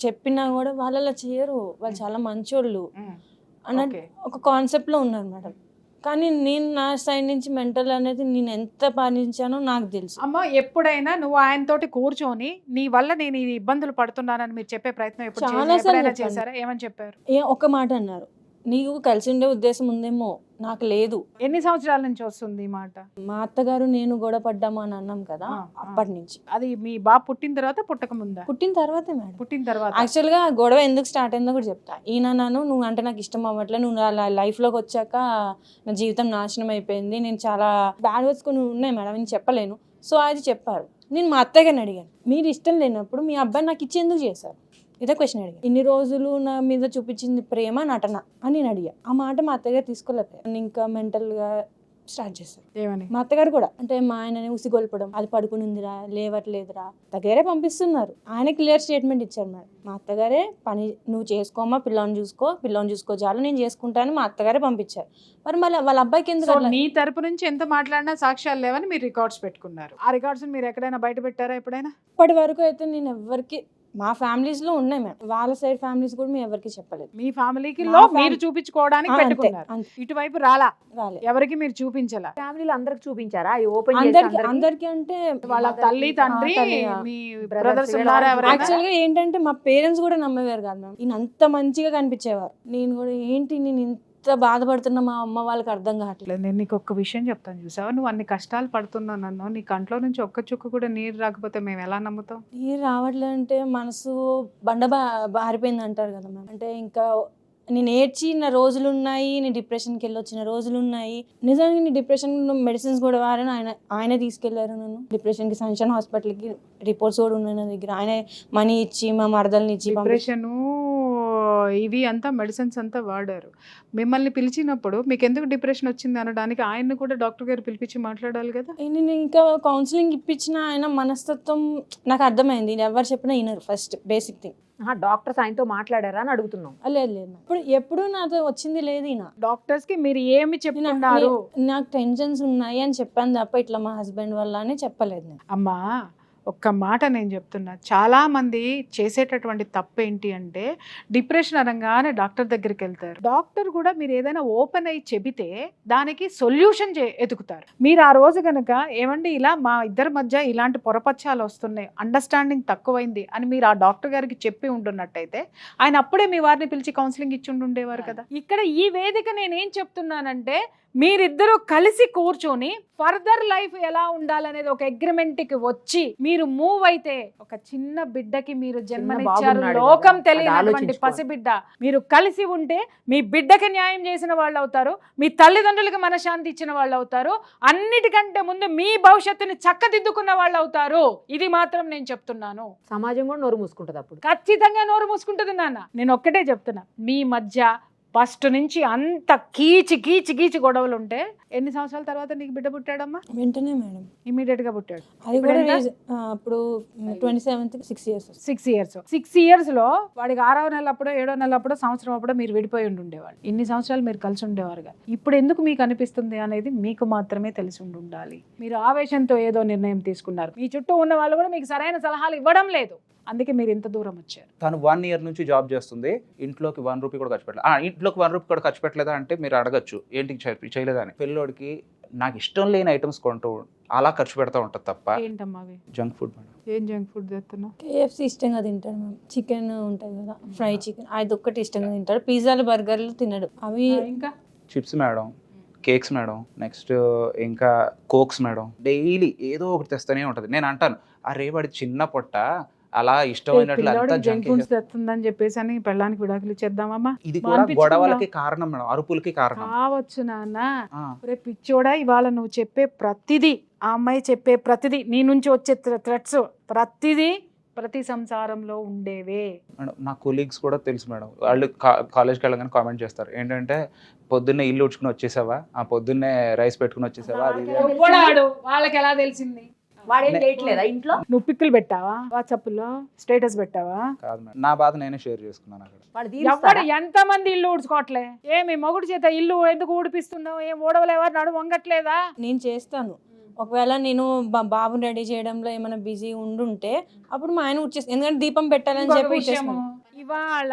చెప్పినా కూడా వాళ్ళు అలా చేయరు, వాళ్ళు చాలా మంచోళ్ళు అన్నట్టు ఒక కాన్సెప్ట్లో ఉన్నారు మేడం. కానీ నేను నా సైడ్ నుంచి మెంటల్ అనేది నేను ఎంత పాటించానో నాకు తెలుసు. అమ్మ, ఎప్పుడైనా నువ్వు ఆయనతోటి కూర్చొని నీ వల్ల నేను ఈ ఇబ్బందులు పడుతున్నానని మీరు చెప్పే ప్రయత్నం ఎప్పుడైనా చేశారా? ఏమని చెప్పారు? ఒక మాట అన్నారు, నీకు కలిసి ఉండే ఉద్దేశం ఉందేమో, నాకు లేదు. ఎన్ని సంవత్సరాల నుంచి వస్తుంది ఈ మాట? మా అత్తగారు నేను గొడవ పడ్డాము అని అన్నాం కదా, అప్పటి నుంచి. అది మీ బాబు పుట్టిన తర్వాత పుట్టక ముందా? పుట్టిన తర్వాతే మేడం. పుట్టిన తర్వాత. యాక్చువల్గా గొడవ ఎందుకు స్టార్ట్ అయిందో కూడా చెప్తా. ఈయన నువ్వు అంటే నాకు ఇష్టం అవ్వట్లే, నువ్వు నా లైఫ్లోకి వచ్చాక నా జీవితం నాశనం అయిపోయింది, నేను చాలా బ్యాడ్ వర్డ్స్ కొన్ని ఉన్నాయి మేడం, నేను చెప్పలేను. సో అది చెప్పారు. నేను మా అత్తగారిని అడిగాను, మీరు ఇష్టం లేనప్పుడు మీ అబ్బాయి నాకు ఇచ్చి ఎందుకు చేశారు? ఇదే క్వశ్చన్ అడిగా. ఇన్ని రోజులు నా మీద చూపించింది ప్రేమ నటన అని నేను అడిగా. ఆ మాట మా అత్తగారు తీసుకోలేకపోయారు. ఇంకా మెంటల్గా స్టార్ట్ చేశారు. ఏమని? మా అత్తగారు కూడా అంటే మా ఆయనని ఉసిగొల్పడం, అది పడుకునిందిరా, లేవట్లేదురా, దగ్గరే పంపిస్తున్నారు. ఆయన క్లియర్ స్టేట్మెంట్ ఇచ్చారు మేడం. మా అత్తగారే పని నువ్వు చేసుకోమా, పిల్లని చూసుకో చాలు, నేను చేసుకుంటాను, మా అత్తగారే పంపించారు. మరి మళ్ళీ వాళ్ళ అబ్బాయికి ఎందుకు? నీ తరపు నుంచి ఎంత మాట్లాడినా సాక్ష్యాలు లేవని మీరు రికార్డ్స్ పెట్టుకున్నారు. ఆ రికార్డ్స్ మీరు ఎక్కడైనా బయట పెట్టారా ఎప్పుడైనా? ఇప్పటి వరకు అయితే నేను ఎవరికి మా ఫ్యామిలీస్ లో ఉన్నాయి మేడం, వాళ్ళ సైడ్ ఫ్యామిలీస్ కూడా మేము ఎవరికి చెప్పలేదు. మీ ఫ్యామిలీకి మా లో ఫ్యామిలీ- మీరు చూపించుకోవడానికి అంతే, పెట్టుకున్నారు, అంతే. ఇటువైపు రాలా, రాలే ఎవరికి మీరు చూపించలా. ఫ్యామిలీలో అందరికి చూపించారా ఓపెన్ అందరికి అంటే వాళ్ళ తల్లి తండ్రి తల్లి, మీ brothers బ్రదర్స్ వీళ్ళ ఉన్నారా వాళ్ళు ఎవరైనా? యాక్చువల్ గా ఏంటంటే మా పేరెంట్స్ కూడా నమ్మేవారు కాదు మ్యామ్. ఈయన అంత మంచిగా కనిపించేవారు. నేను కూడా ఏంటి నేను ఇంత బాధపడుతున్నా మా అమ్మ వాళ్ళకి అర్థం కావట్లేదు. నేను నీకు ఒక్క విషయం చెప్తాను, చూసావా, నువ్వు అన్ని కష్టాలు పడుతున్నావు నన్ను, నీ కంట్లో నుంచి ఒక్క చుక్క కూడా నీరు రాకపోతే మేము ఎలా నమ్ముతాం? నీరు రావట్లేదు అంటే మనసు బారిపోయింది అంటారు కదా మ్యామ్. అంటే ఇంకా నేను ఏడ్చిన రోజులు ఉన్నాయి, నేను డిప్రెషన్కి వెళ్ళి వచ్చిన రోజులు ఉన్నాయి. నిజానికి నేను డిప్రెషన్ మెడిసిన్స్ కూడా వారని ఆయనే తీసుకెళ్లారు నన్ను డిప్రెషన్కి. సన్షైన్ హాస్పిటల్కి రిపోర్ట్స్ కూడా ఉన్నాయి నా దగ్గర. ఆయన మనీ ఇచ్చి మా మరదల్ని ఇచ్చి డిప్రెషను ఇవి అంతా మెడిసిన్స్ అంతా వాడారు. మిమ్మల్ని పిలిచినప్పుడు మీకు ఎందుకు డిప్రెషన్ వచ్చింది అనడానికి ఆయన్ని కూడా డాక్టర్ గారు పిలిపించి మాట్లాడాలి కదా. నేను ఇంకా కౌన్సిలింగ్ ఇప్పించిన ఆయన మనస్తత్వం నాకు అర్థమైంది. ఎవరు చెప్పినా వినరు. First basic thing. డాక్టర్స్ ఆయనతో మాట్లాడారా అని అడుగుతున్నాం. లేదు లేదు ఇప్పుడు ఎప్పుడు నాతో వచ్చింది లేదు ఈయన. డాక్టర్స్ కి మీరు ఏమి చెప్తున్నారు? నాకు టెన్షన్స్ ఉన్నాయి అని చెప్పాను తప్ప ఇట్లా మా హస్బెండ్ వల్ల అని చెప్పలేదు నేను. అమ్మా ఒక్క మాట నేను చెప్తున్నా, చాలామంది చేసేటటువంటి తప్పు ఏంటి అంటే డిప్రెషన్ అనగానే డాక్టర్ దగ్గరికి వెళ్తారు. డాక్టర్ కూడా మీరు ఏదైనా ఓపెన్ అయ్యి చెబితే దానికి సొల్యూషన్ ఎతుకుతారు. మీరు ఆ రోజు కనుక ఏమండి ఇలా మా ఇద్దరి మధ్య ఇలాంటి పొరపచ్చాలు వస్తున్నాయి, అండర్స్టాండింగ్ తక్కువైంది అని మీరు ఆ డాక్టర్ గారికి చెప్పి ఉంటున్నట్టయితే ఆయన అప్పుడే మీ వారిని పిలిచి కౌన్సిలింగ్ ఇచ్చి ఉండేవారు కదా. ఇక్కడ ఈ వేదిక నేనేం చెప్తున్నానంటే మీరిద్దరూ కలిసి కూర్చొని ఫర్దర్ లైఫ్ ఎలా ఉండాలనేది ఒక అగ్రిమెంట్కి వచ్చి మీరు మూవ్ అయితే ఒక చిన్న బిడ్డకి మీరు జన్మనిచ్చారు, లోకం తెలియనటువంటి పసిబిడ్డ. మీరు కలిసి ఉంటే మీ బిడ్డకి న్యాయం చేసిన వాళ్ళు అవుతారు, మీ తల్లిదండ్రులకి మనశ్శాంతి ఇచ్చిన వాళ్ళు అవుతారు, అన్నిటికంటే ముందు మీ భవిష్యత్తుని చక్కదిద్దుకున్న వాళ్ళు అవుతారు. ఇది మాత్రం నేను చెప్తున్నాను. సమాజం కూడా నోరు మూసుకుంటుంది అప్పుడు. ఖచ్చితంగా నోరు మూసుకుంటుంది నాన్న. నేను ఒక్కటే చెప్తున్నా, మీ మధ్య ఫస్ట్ నుంచి అంత కీచి కీచి కీచి గొడవలు ఉంటే ఎన్ని సంవత్సరాల తర్వాత నీకు బిడ్డ పుట్టాడమ్మా? వెంటనే మేడం, ఇమీడియట్ గా పుట్టాడు. అది కూడా అప్పుడు 27th 6 years. 6 years లో వాడికి 6వ నెల అప్పుడో 7వ నెల అప్పుడో సంవత్సరం అప్పుడో మీరు విడిపోయి ఉండేవాళ్ళు. ఇన్ని సంవత్సరాలు మీరు కలిసి ఉండేవారుగా. ఇప్పుడు ఎందుకు మీకు అనిపిస్తుంది అనేది మీకు మాత్రమే తెలిసి ఉండాలి. మీరు ఆవేశంతో ఏదో నిర్ణయం తీసుకున్నారు, మీ చుట్టూ ఉన్న వాళ్ళు కూడా మీకు సరైన సలహాలు ఇవ్వడం లేదు, అందుకే మీరు ఇంత దూరం వచ్చారు. తను 1 year నుంచి జాబ్ చేస్తుంది, ఇంట్లోకి 1 రూపీ కూడా ఖర్చు పెట్టలేదు. ఇంట్లోకి 1 రూపీ కూడా ఖర్చు పెట్టలేదా అంటే మీరు అడగచ్చు, ఏంటి చేయలేదా అని. పిల్లోడికి నాకు ఇష్టం లేని ఐటమ్స్ కొంటూ అలా ఖర్చు పెడతా ఉంటుంది తప్ప. ఏంటమ్మా అవి? Junk food madam. ఏం జంక్ ఫుడ్ చేస్తున్నావు? KFC ఇష్టంగా తింటాడు మ్యామ్. చికెన్ ఉంటుంది కదా, ఫ్రై చికెన్, అది ఒక్కటి ఇష్టంగా తింటాడు. పిజ్జాలు బర్గర్లు తినడు. అవి ఇంకా chips madam, cakes madam, next ఇంకా కోక్స్ మేడం, డైలీ ఏదో ఒకటి తెస్తూనే ఉంటుంది. నేను అంటాను, అరే వాడి చిన్న పొట్ట అలా ఇష్టమైనట్లు అంతా జంక్ ఫుడ్స్ తెస్తుందని చెప్పేసి అని పెళ్ళానికి విడాకులు ఇచ్చేద్దామా? ఇది కూడా గొడవలకి కారణం మేడం, అరుపులకి కారణం కావచ్చు నాన్న. రే పిచ్చోడా, ఇవాళ నువ్వు చెప్పే ప్రతిదీ, ఆ అమ్మాయి చెప్పే ప్రతిదీ, నీ నుంచి వచ్చే థ్రెట్స్ ప్రతిదీ ప్రతి సంసారంలో ఉండేవే మేడం. నా కొలీగ్స్ కూడా తెలుసు మేడం, వాళ్ళు కాలేజ్కి వెళ్ళగానే కామెంట్ చేస్తారు ఏంటంటే, పొద్దున్నే ఇల్లు ఉడ్చుకుని వచ్చేసావా, ఆ పొద్దున్నే రైస్ పెట్టుకుని వచ్చేసావా, అది వాళ్ళకి ఎలా తెలిసింది? వాడేం చేయట్లేదా ఇంట్లో? నువ్వు పిక్కులు పెట్టావా, వాట్సాప్ లో స్టేటస్ పెట్టావా? కాదు మేడం, నా బాధ నేనే షేర్ చేసుకున్నాను అక్కడ. ఎవరు ఎంత మంది ఇల్లు ఊడ్చుకోవట్లే? ఏమి మొగుడు చేత ఇల్లు ఎందుకు ఊడిపిస్తున్నావు? ఏం ఊడవలు ఎవరు నడు వంగట్లేదా? నేను చేస్తాను. ఒకవేళ నేను బాబుని రెడీ చేయడంలో ఏమైనా బిజీ ఉండుంటే అప్పుడు మా ఆయన వచ్చేసి, ఎందుకంటే దీపం పెట్టాలని చెప్పి ఇవాళ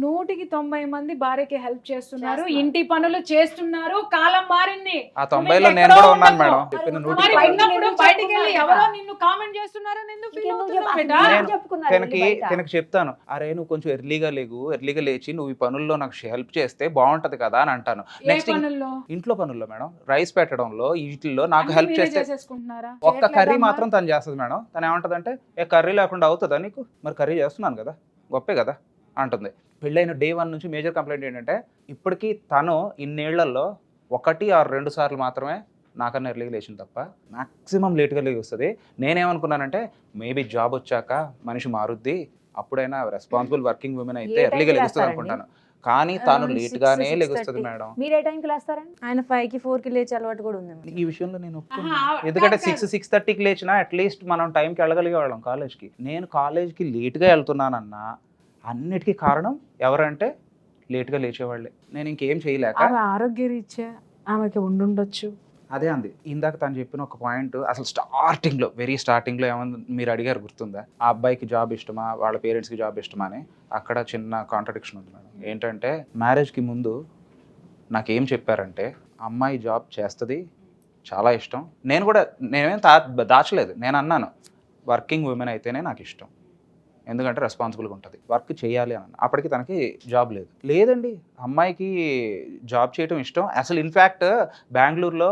190 మంది భార్యకి హెల్ప్ చేస్తున్నారు, ఇంటి పనులు చేస్తున్నారు. కాలం మారింది. ఆ 90లో నేను కూడా ఉన్నాను మేడం. చెప్పిన 100 బయటికి వెళ్ళి ఎవరో నిన్ను కామెంట్ చేస్తున్నారని ఎందుకు ఫీల్ అవుతున్నావు? తనకి చెప్తాను, అరే నువ్వు కొంచెం ఎర్లీగా లేచి నువ్వు ఈ పనుల్లో నాకు హెల్ప్ చేస్తే బాగుంటది కదా అని అంటాను. నెక్స్ట్ ఇంట్లో పనుల్లో మేడం, రైస్ పెట్టడంలో వీటిల్లో నాకు హెల్ప్ చేస్తే ఒక్క కర్రీ మాత్రం తను చేస్తుంది మేడం. తను ఏమంటదంటే, ఏ కర్రీ లేకుండా అవుతుందా నీకు? మరి కర్రీ చేస్తున్నాను కదా, గొప్పే కదా అంటుంది. పెళ్ళైన day 1 నుంచి మేజర్ కంప్లైంట్ ఏంటంటే, ఇప్పటికీ తను ఇన్నేళ్లలో 1 or 2 సార్లు మాత్రమే నాకన్నా ఎర్లీగా లేచింది తప్ప మ్యాక్సిమం లేట్గా లేచి వస్తుంది. నేనేమనుకున్నానంటే, మేబీ జాబ్ వచ్చాక మనిషి మారుద్ది, అప్పుడైనా రెస్పాన్సిబుల్ వర్కింగ్ ఉమెన్ అయితే ఎర్లీగా లేస్తుంది అనుకుంటాను. కానీ తాను లేట్ గానే లెగుస్తుంది మేడం. మీరు ఏ టైంకి లేస్తారండి? ఆయన 5కి 4కి లేచే అలవాటు కూడా ఉంది. ఈ విషయంలో నేను ఒప్పుకున్నాను, ఎందుకంటే 6-6:30కి లేచినా అట్లీస్ట్ మనం టైంకి వెళ్ళగలిగే వాళ్ళం కాలేజ్కి. నేను కాలేజ్కి లేట్గా వెళ్తున్నానన్నా అన్నిటికీ కారణం ఎవరంటే లేట్గా లేచేవాళ్ళే. నేను ఇంకేం చేయలేక, ఆరోగ్య రీత్యా ఆమెకి ఉండుండొచ్చు, అదే అంది ఇందాక తను చెప్పిన ఒక పాయింట్. అసలు స్టార్టింగ్లో వెరీ స్టార్టింగ్లో ఏమన్నా మీరు అడిగారు గుర్తుందా, ఆ అబ్బాయికి జాబ్ ఇష్టమా వాళ్ళ పేరెంట్స్కి జాబ్ ఇష్టమా అని. అక్కడ చిన్న కాంట్రడిక్షన్ ఉంది మేడం. ఏంటంటే మ్యారేజ్కి ముందు నాకేం చెప్పారంటే అమ్మాయి జాబ్ చేస్తుంది, చాలా ఇష్టం. నేనేం దాచలేదు, నేను అన్నాను వర్కింగ్ ఉమెన్ అయితేనే నాకు ఇష్టం, ఎందుకంటే రెస్పాన్సిబుల్గా ఉంటుంది, వర్క్ చేయాలి అని. అప్పటికి తనకి జాబ్ లేదండి, అమ్మాయికి జాబ్ చేయడం ఇష్టం. అసలు ఇన్ఫ్యాక్ట్ బెంగళూరులో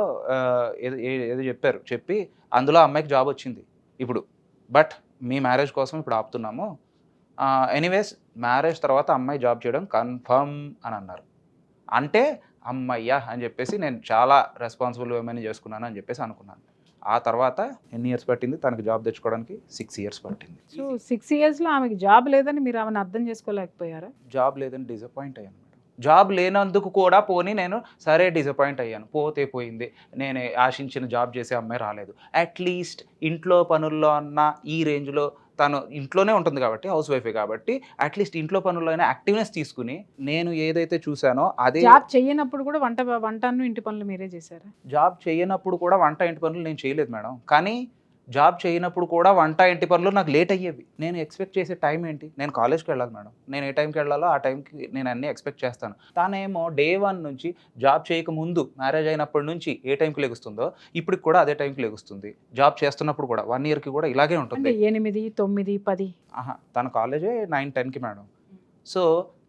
ఏదో చెప్పి అందులో అమ్మాయికి జాబ్ వచ్చింది ఇప్పుడు. బట్ మీ మ్యారేజ్ కోసం ఇప్పుడు ఆపుతున్నాము. ఎనీవేస్ మ్యారేజ్ తర్వాత అమ్మాయి జాబ్ చేయడం కన్ఫర్మ్ అని అన్నారు. అంటే అమ్మయ్యా అని చెప్పేసి నేను చాలా రెస్పాన్సిబుల్ ఉమెన్ చేసుకున్నాను అని చెప్పేసి అనుకున్నాను. ఆ తర్వాత ఎన్ని ఇయర్స్ పట్టింది తనకు జాబ్ తెచ్చుకోవడానికి? 6 years పట్టింది. సో 6 yearsలో ఆమెకి జాబ్ లేదని మీరు ఆమెను అర్థం చేసుకోలేకపోయారా? జాబ్ లేదని డిసప్పాయింట్ అయ్యాను మేడం. జాబ్ లేనందుకు కూడా పోనీ నేను సరే డిసప్పాయింట్ అయ్యాను, పోతే పోయింది, నేను ఆశించిన జాబ్ చేసే అమ్మాయి రాలేదు. అట్లీస్ట్ ఇంట్లో పనుల్లో అన్న ఈ రేంజ్లో తను ఇంట్లోనే ఉంటుంది కాబట్టి, హౌస్ వైఫే కాబట్టి అట్లీస్ట్ ఇంట్లో పనుల్లో అయినా యాక్టివ్నెస్ తీసుకుని నేను ఏదైతే చూసానో అదే. జాబ్ చేయనప్పుడు కూడా వంటను ఇంటి పనులు మీరే చేశారా? జాబ్ చేయనప్పుడు కూడా వంట ఇంటి పనులు నేను చేయలేదు మేడం. కానీ జాబ్ చేయనప్పుడు కూడా వంట ఇంటి పనులు నాకు లేట్ అయ్యేవి. నేను ఎక్స్పెక్ట్ చేసే టైం ఏంటి? నేను కాలేజ్కి వెళ్ళాలి మేడం, నేను ఏ టైంకి వెళ్ళాలో ఆ టైంకి నేను అన్నీ ఎక్స్పెక్ట్ చేస్తాను. తానేమో day 1 నుంచి జాబ్ చేయకముందు మ్యారేజ్ అయినప్పటి నుంచి ఏ టైంకి లెగుస్తుందో ఇప్పటికి కూడా అదే టైంకి లెగుస్తుంది. జాబ్ చేస్తున్నప్పుడు కూడా 1 yearకి కూడా ఇలాగే ఉంటుంది. 8, 9, 10. తన కాలేజే 9-10కి మేడం. సో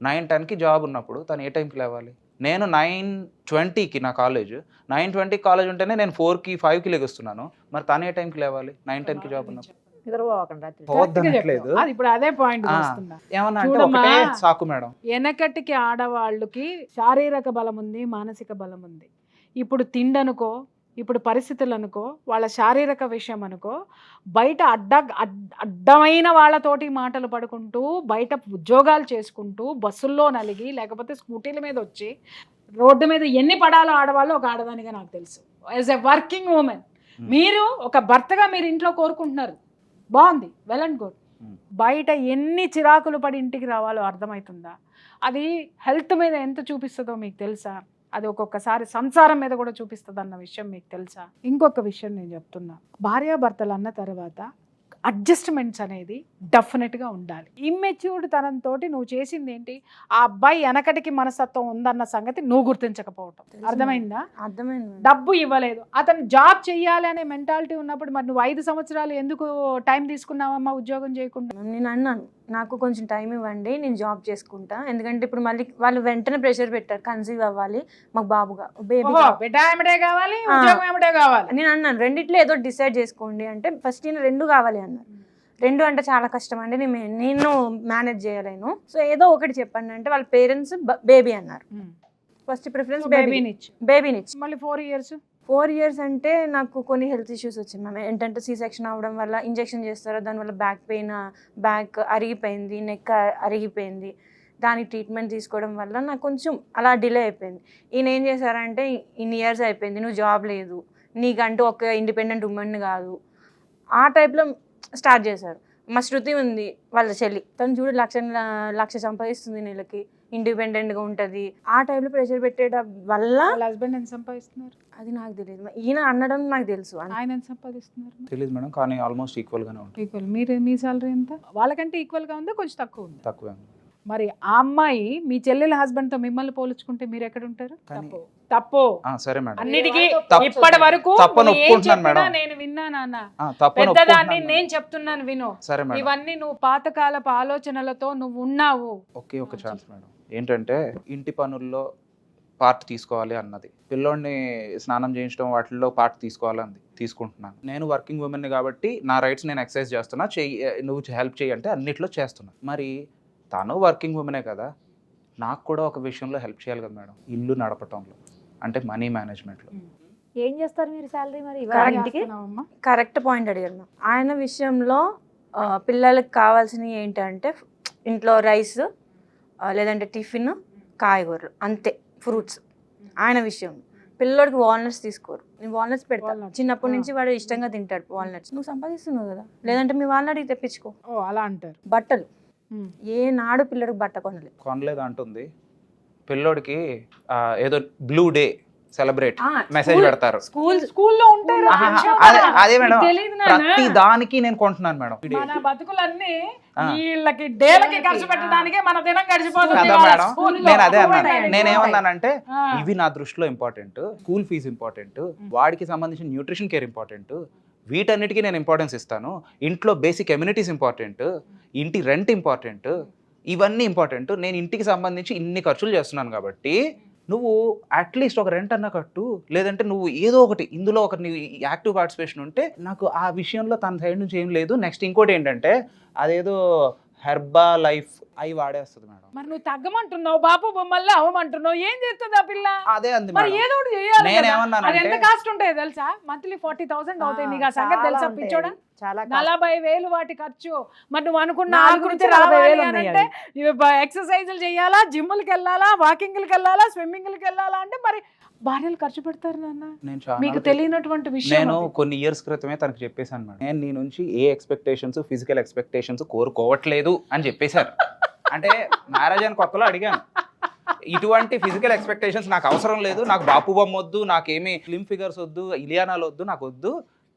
9-10కి జాబ్ ఉన్నప్పుడు తను ఏ టైంకి లేవాలి? నేను 9:20కి నా కాలేజ్, 9:20కి కాలేజ్ ఉంటేనే నేను 4కి 5కి లెగుస్తున్నాను. మరి తను ఏ టైంకి లేవాలి? 9-10కి జాబ్ ఉన్నప్పుడు. నిద్రపోవకండి రాత్రి. పోవద్దనట్లేదు. అది ఇప్పుడు అదే పాయింట్ వస్తుందా? ఏమన్నా అంటే చూడమ్మా, ఒకటే సాకు మేడం. వెనకటికి ఆడవాళ్ళకి శారీరక బలం ఉంది, మానసిక బలం ఉంది. ఇప్పుడు తిండనుకో, ఇప్పుడు పరిస్థితులు అనుకో, వాళ్ళ శారీరక విషయం అనుకో, బయట అడ్డమైన వాళ్ళతోటి మాటలు పడుకుంటూ, బయట ఉద్యోగాలు చేసుకుంటూ, బస్సుల్లో నలిగి లేకపోతే స్కూటీల మీద వచ్చి రోడ్డు మీద ఎన్ని పడాలో ఆడవాళ్ళు ఒక ఆడదానిగా నాకు తెలుసు. యాజ్ ఎ వర్కింగ్ ఉమెన్ మీరు ఒక భర్తగా మీరు ఇంట్లో కోరుకుంటున్నారు, బాగుంది, వెల్ అండ్ గుడ్. బయట ఎన్ని చిరాకులు పడి ఇంటికి రావాలో అర్థమవుతుందా? అది హెల్త్ మీద ఎంత చూపిస్తుందో మీకు తెలుసా? అది ఒక్కొక్కసారి సంసారం మీద కూడా చూపిస్తుంది అన్న విషయం మీకు తెలుసా? ఇంకొక విషయం నేను చెప్తున్నా, భార్యాభర్తలు అన్న తర్వాత అడ్జస్ట్మెంట్స్ అనేది డెఫినెట్గా ఉండాలి. ఇమ్మెచ్యూర్డ్ తనంతో నువ్వు చేసింది ఏంటి? ఆ అబ్బాయి వెనకటికి మనస్తత్వం ఉందన్న సంగతి నువ్వు గుర్తించకపోవటం. అర్థమైందా? అర్థమైంది. డబ్బు ఇవ్వలేదు, అతను జాబ్ చెయ్యాలి అనే మెంటాలిటీ ఉన్నప్పుడు మరి నువ్వు 5 సంవత్సరాలు ఎందుకు టైం తీసుకున్నావమ్మా ఉద్యోగం చేయకుండా? నేను అన్నాను, నాకు కొంచెం టైం ఇవ్వండి, నేను జాబ్ చేసుకుంటా. ఎందుకంటే ఇప్పుడు మళ్ళీ వాళ్ళు వెంటనే ప్రెషర్ పెట్టారు, కన్సీవ్ అవ్వాలి, మాకు బాబుగా బేబీ కావాలి, ఉద్యోగం ఏమిటే కావాలి. నేను అన్నాను రెండిట్లో ఏదో డిసైడ్ చేసుకోండి అంటే ఫస్ట్ నేను 2 కావాలి అన్నారు. 2 అంటే చాలా కష్టం అండి, నేను మేనేజ్ చేయలేను, సో ఏదో ఒకటి చెప్పండి అంటే వాళ్ళ పేరెంట్స్ బేబీ అన్నారు. ఫస్ట్ ప్రిఫరెన్స్ బేబీనిచ్చి మళ్ళీ 4 years అంటే నాకు కొన్ని హెల్త్ ఇష్యూస్ వచ్చాయి మ్యామ్. ఏంటంటే C-section అవ్వడం వల్ల ఇంజెక్షన్ చేస్తారు, దానివల్ల బ్యాక్ పెయిన్, బ్యాక్ అరిగిపోయింది, నెక్ అరిగిపోయింది, దానికి ట్రీట్మెంట్ తీసుకోవడం వల్ల నాకు కొంచెం అలా డిలే అయిపోయింది. ఈయన ఏం చేశారంటే ఇన్ని ఇయర్స్ అయిపోయింది, నువ్వు జాబ్ లేదు, నీకంటూ ఒక ఇండిపెండెంట్ ఉమెన్ కాదు, ఆ టైప్లో స్టార్ట్ చేశారు. మా శృతి ఉంది వాళ్ళ చెల్లి, తను చూడు 1,00,000 సంపాదిస్తుంది నెలకి, ఇండిపెండెంట్గా ఉంటుంది. ఆ టైంలో ప్రెషర్ పెట్టేయడం వల్ల హస్బెండ్ ఎంత సంపాదిస్తున్నారు అది నాకు తెలియదు, ఈయన అనడం నాకు తెలుసు. ఆయన ఎంత సంపాదిస్తున్నారు తెలియదు మేడం, కానీ ఆల్మోస్ట్ ఈక్వల్గానే ఉంటుంది. ఈక్వల్. మీ సాలరీ ఎంత? వాళ్ళకంటే ఈక్వల్గా ఉందా, కొంచెం తక్కువ ఉందా? తక్కువే. మరి ఆ అమ్మాయి మీ చెల్లెల హస్బెండ్ తో మిమ్మల్ని పోల్చుకుంటే మీరు ఎక్కడ ఉంటారు? తప్పు. సరే మేడం, అన్నిటికీ ఇప్పటి వరకు నేను విన్నానా, పెద్దదాన్ని నేను చెప్తున్నాను విను. ఇవన్నీ నువ్వు పాతకాలపు ఆలోచనలతో నువ్వు ఉన్నావు. ఒకే ఒక ఛాన్స్ మేడం, ఏంటంటే ఇంటి పనుల్లో పార్ట్ తీసుకోవాలి అన్నది, పిల్లోడిని స్నానం చేయించడం వాటిల్లో పార్ట్ తీసుకోవాలన్నది, తీసుకుంటున్నాను. నేను వర్కింగ్ ఉమెన్ని కాబట్టి నా రైట్స్ నేను ఎక్సర్సైజ్ చేస్తున్నా, నువ్వు హెల్ప్ చేయి అంటే అన్నిట్లో చేస్తున్నా. మరి తను వర్కింగ్ ఉమెనే కదా, నాకు కూడా ఒక విషయంలో హెల్ప్ చేయాలి కదా మేడం, ఇల్లు నడపటంలో, అంటే మనీ మేనేజ్మెంట్లో. ఏం చేస్తారు మీరు శాలరీ మరి? కరెక్ట్ పాయింట్ అడిగారు. ఆయన విషయంలో పిల్లలకి కావాల్సినవి ఏంటంటే ఇంట్లో రైస్, లేదంటే టిఫిన్, కాయగూరలు, అంతే, ఫ్రూట్స్. ఆయన విషయం పిల్లోడికి వాల్నట్స్ తీసుకోరు, నేను వాల్నట్స్ పెడతాను, చిన్నప్పటి నుంచి వాడు ఇష్టంగా తింటాడు వాల్నట్స్. నువ్వు సంపాదిస్తున్నావు కదా, లేదంటే మీ వాళ్ళని తెప్పించుకో. అలా అంటారు. బట్టలు ఏనాడు పిల్లడికి బట్ట కొనలేదు అంటుంది. పిల్లోడికి ఏదో బ్లూ డే సెలబ్రేట్ మెసేజ్ పెడతారు. స్కూల్లో ఉంటారు. అదే మేడం, తెలీదు ప్రతి దానికి నేను కొంటున్నాను మేడం. మన బతుకులన్నీ వీళ్ళకి డేలకి ఖర్చు పెట్టడానికే మన దినం గడిచిపోతుంది కదా మేడం. నేను అదే అన్నాను. నేనేమన్నానంటే ఇవి నా దృష్టిలో ఇంపార్టెంట్, స్కూల్ ఫీజు ఇంపార్టెంట్, వాడికి సంబంధించిన న్యూట్రిషన్ కేర్ ఇంపార్టెంట్, వీటన్నిటికీ నేను ఇంపార్టెన్స్ ఇస్తాను. ఇంట్లో బేసిక్ ఎమ్యూనిటీస్ ఇంపార్టెంట్, ఇంటి రెంట్ ఇంపార్టెంట్, ఇవన్నీ ఇంపార్టెంట్. నేను ఇంటికి సంబంధించి ఇన్ని ఖర్చులు చేస్తున్నాను కాబట్టి నువ్వు అట్లీస్ట్ ఒక రెంట్ అన్న కట్టు, లేదంటే నువ్వు ఏదో ఒకటి ఇందులో ఒక నీ యాక్టివ్ పార్టిసిపేషన్ ఉంటే. నాకు ఆ విషయంలో తన సైడ్ నుంచి ఏం లేదు. నెక్స్ట్ ఇంకోటి ఏంటంటే అదేదో హెర్బా లైఫ్ అవి వాడేస్తుంది మేడం. మరి నువ్వు తగ్గమంటున్నావు, బాపు బొమ్మల్లో అవ్వమంటున్నావు, ఏం చేస్తుంది ఆ పిల్ల? అదే అంది మరి మేడం. ఏదో ఒకటి చేయాలి. నేనేమన్నానంటే అది ఎంత కాస్ట్ ఉంటాయో తెలుసా? మంత్లీ 40,000 అవుతాయి. నీకు ఆ సంగతి తెలుసా పిచ్చోడా? చాలా 40,000 వాటి ఖర్చు. మరి నువ్వు అనుకున్న 4 నుంచి 40,000 ఉన్నాయి అంటే ఎక్సర్సైజులు చేయాలా, జిమ్లకి వెళ్ళాలా, వాకింగ్లకి వెళ్ళాలా, స్విమ్మింగ్లకి వెళ్ళాలా అంటే మరి భార్యలు ఖర్చు పెడతారు నాన్న. నేను చాలా మీకు తెలియనటువంటి విషయం. నేను కొన్ని ఇయర్స్ క్రితమే తనకు చెప్పేశాను మేడం, నేను నీ నుంచి ఏ ఎక్స్పెక్టేషన్స్, ఫిజికల్ ఎక్స్పెక్టేషన్స్ కోరుకోవట్లేదు అని చెప్పేశాను. అంటే మ్యారేజ్ అని కొత్తలో అడిగాను, ఇటువంటి ఫిజికల్ ఎక్స్పెక్టేషన్స్ నాకు అవసరం లేదు, నాకు బాపు బొమ్మ వద్దు, నాకేమి స్లిమ్ ఫిగర్స్ వద్దు, ఇలియానాలు వద్దు, నాకు వద్దు.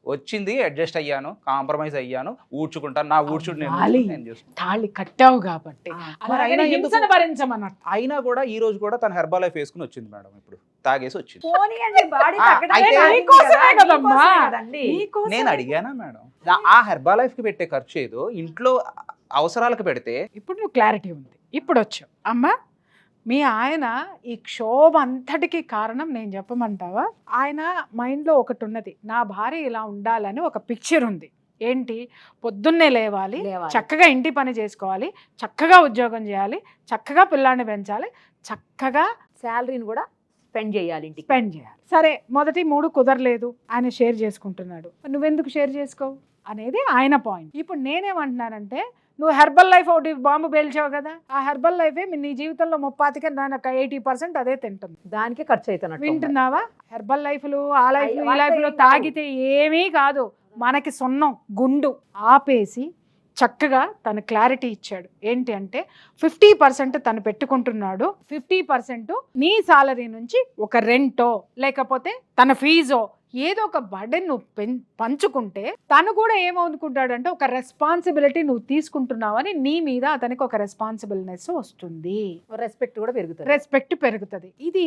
వచ్చింది, అడ్జస్ట్ అయ్యాను, కాంప్రమైజ్ అయ్యాను, ఊడ్చుకుంటాను, నా ఊడ్చుడు నేను చూసుకుంటాను. తాళి కట్టావు కాబట్టి మరి అయినా హింసను భరించమన్నట్టు. అయినా కూడా ఈ రోజు కూడా తన హెర్బా లైఫ్ వేసుకుని వచ్చింది మేడం. ఇప్పుడు తాగేసి వచ్చింది. నేను అడిగానా మేడం, ఆ హెర్బా లైఫ్ కి పెట్టే ఖర్చు ఏదో ఇంట్లో అవసరాలకు పెడితే. ఇప్పుడు నువ్వు క్లారిటీ ఉంది, ఇప్పుడు వచ్చావు అమ్మా. మీ ఆయన ఈ క్షోభ అంతటికి కారణం నేను చెప్పమంటావా? ఆయన మైండ్లో ఒకటి ఉన్నది, నా భార్య ఇలా ఉండాలని ఒక పిక్చర్ ఉంది. ఏంటి? పొద్దున్నే లేవాలి, చక్కగా ఇంటి పని చేసుకోవాలి, చక్కగా ఉద్యోగం చేయాలి, చక్కగా పిల్లాన్ని పెంచాలి, చక్కగా శాలరీని కూడా స్పెండ్ చేయాలి. సరే, మొదటి 3 కుదరలేదు, ఆయన షేర్ చేసుకుంటున్నాడు, నువ్వెందుకు షేర్ చేసుకోవు అనేది ఆయన పాయింట్. ఇప్పుడు నేనేమంటున్నానంటే, నువ్వు హెర్బల్ లైఫ్ ఒకటి బాంబు పేల్చావు కదా, ఆ హెర్బల్ లైఫే నీ జీవితంలో 80% అదే తింటుంది. దానికి ఖర్చు అవుతున్నట్టు వింటున్నావా? హెర్బల్ లైఫ్లు, ఆ లైఫ్లు, ఈ లైఫ్లు తాగితే ఏమీ కాదు, మనకి సున్నం గుండు ఆపేసి చక్కగా తను క్లారిటీ ఇచ్చాడు. ఏంటి అంటే 50% తను పెట్టుకుంటున్నాడు, 50% నీ సాలరీ నుంచి ఒక రెంటో లేకపోతే తన ఫీజో ఏదో ఒక బర్డెన్ నువ్వు పంచుకుంటే తను కూడా ఏమనుకుంటాడంటే ఒక రెస్పాన్సిబిలిటీ నువ్వు తీసుకుంటున్నావని నీ మీద అతనికి ఒక రెస్పాన్సిబిలినెస్ వస్తుంది, రెస్పెక్ట్ పెరుగుతుంది. ఇది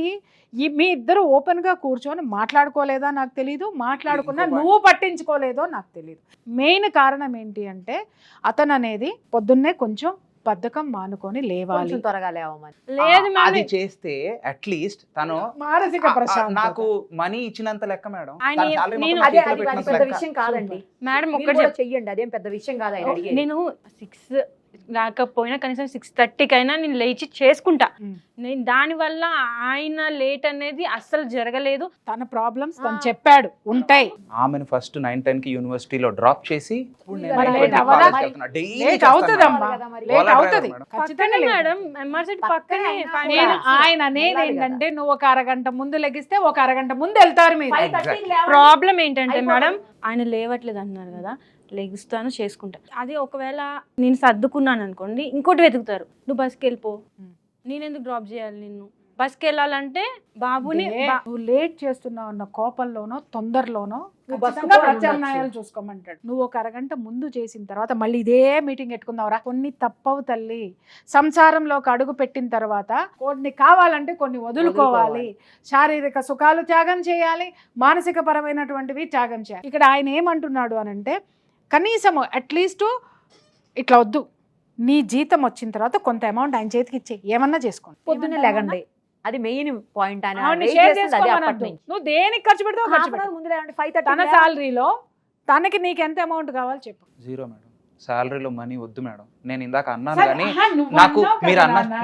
మీ ఇద్దరు ఓపెన్ గా కూర్చొని మాట్లాడుకోలేదా నాకు తెలియదు, మాట్లాడుకున్నా నువ్వు పట్టించుకోలేదో నాకు తెలియదు. మెయిన్ కారణం ఏంటి అంటే అతను అనేది పొద్దున్నే కొంచెం బద్ధకం మానుకొని లేవాలి, త్వరగా లేవమని. లేదు అది చేస్తే అట్లీస్ట్ తను మానసిక ప్రశాంతత. నాకు మనీ ఇచ్చినంత లెక్క మేడం. పెద్ద విషయం కాదండి మేడం, ఒకటి చెయ్యండి, అదేం పెద్ద విషయం కాదు. నేను 6 రాకపోయినా కనీసం 6:30కైనా నేను లేచి చేసుకుంటా. నేను దానివల్ల ఆయన లేట్ అనేది అస్సలు జరగలేదు. తన ప్రాబ్లమ్స్ తను చెప్పాడు ఉంటాయి. ఆమెను ఫస్ట్ 9-10 కి యూనివర్సిటీలో డ్రాప్ చేసి ఆయన ఏంటంటే నువ్వు ఒక అరగంట ముందు లెగిస్తే ఒక అరగంట ముందు వెళ్తారు మీరు. ప్రాబ్లం ఏంటంటే మేడం, ఆయన లేవట్లేదు అన్నారు కదా, లెగుస్తాను చేసుకుంటా. అది ఒకవేళ నేను సర్దుకున్నాను అనుకోండి, ఇంకోటి వెతుకుతారు, నువ్వు బస్కి వెళ్ళిపో, నేనెందుకు డ్రాప్ చేయాలి నిన్ను, బస్కి వెళ్ళాలంటే బాబుని నువ్వు లేట్ చేస్తున్నావు అన్న కోపంలోనో తొందరలోనో ప్రత్యామ్నాయాలు చూసుకోమంటాడు. నువ్వు ఒక అరగంట ముందు చేసిన తర్వాత మళ్ళీ ఇదే మీటింగ్ పెట్టుకుందావురా. కొన్ని తప్పవు తల్లి, సంసారంలోకి అడుగు పెట్టిన తర్వాత కొన్ని కావాలంటే కొన్ని వదులుకోవాలి. శారీరక సుఖాలు త్యాగం చేయాలి, మానసిక పరమైనటువంటివి త్యాగం చేయాలి. ఇక్కడ ఆయన ఏమంటున్నాడు అనంటే, కనీసం అట్లీస్ట్ ఇట్లా వద్దు, నీ జీతం వచ్చిన తర్వాత కొంత అమౌంట్ ఆయన చేతికి ఇచ్చే, ఏమన్నా చేసుకోండి, పొద్దున్నే లేగండి. అది మెయిన్ పాయింట్. నువ్వు దేనికి ఖర్చు పెడతావు? తన సాలరీలో తనకి నీకు ఎంత అమౌంట్ కావాలి చెప్పు. 0 మేడం, సాలరీలో మనీ వద్దు మేడం. నేను ఇందాక అన్నాను కానీ నాకు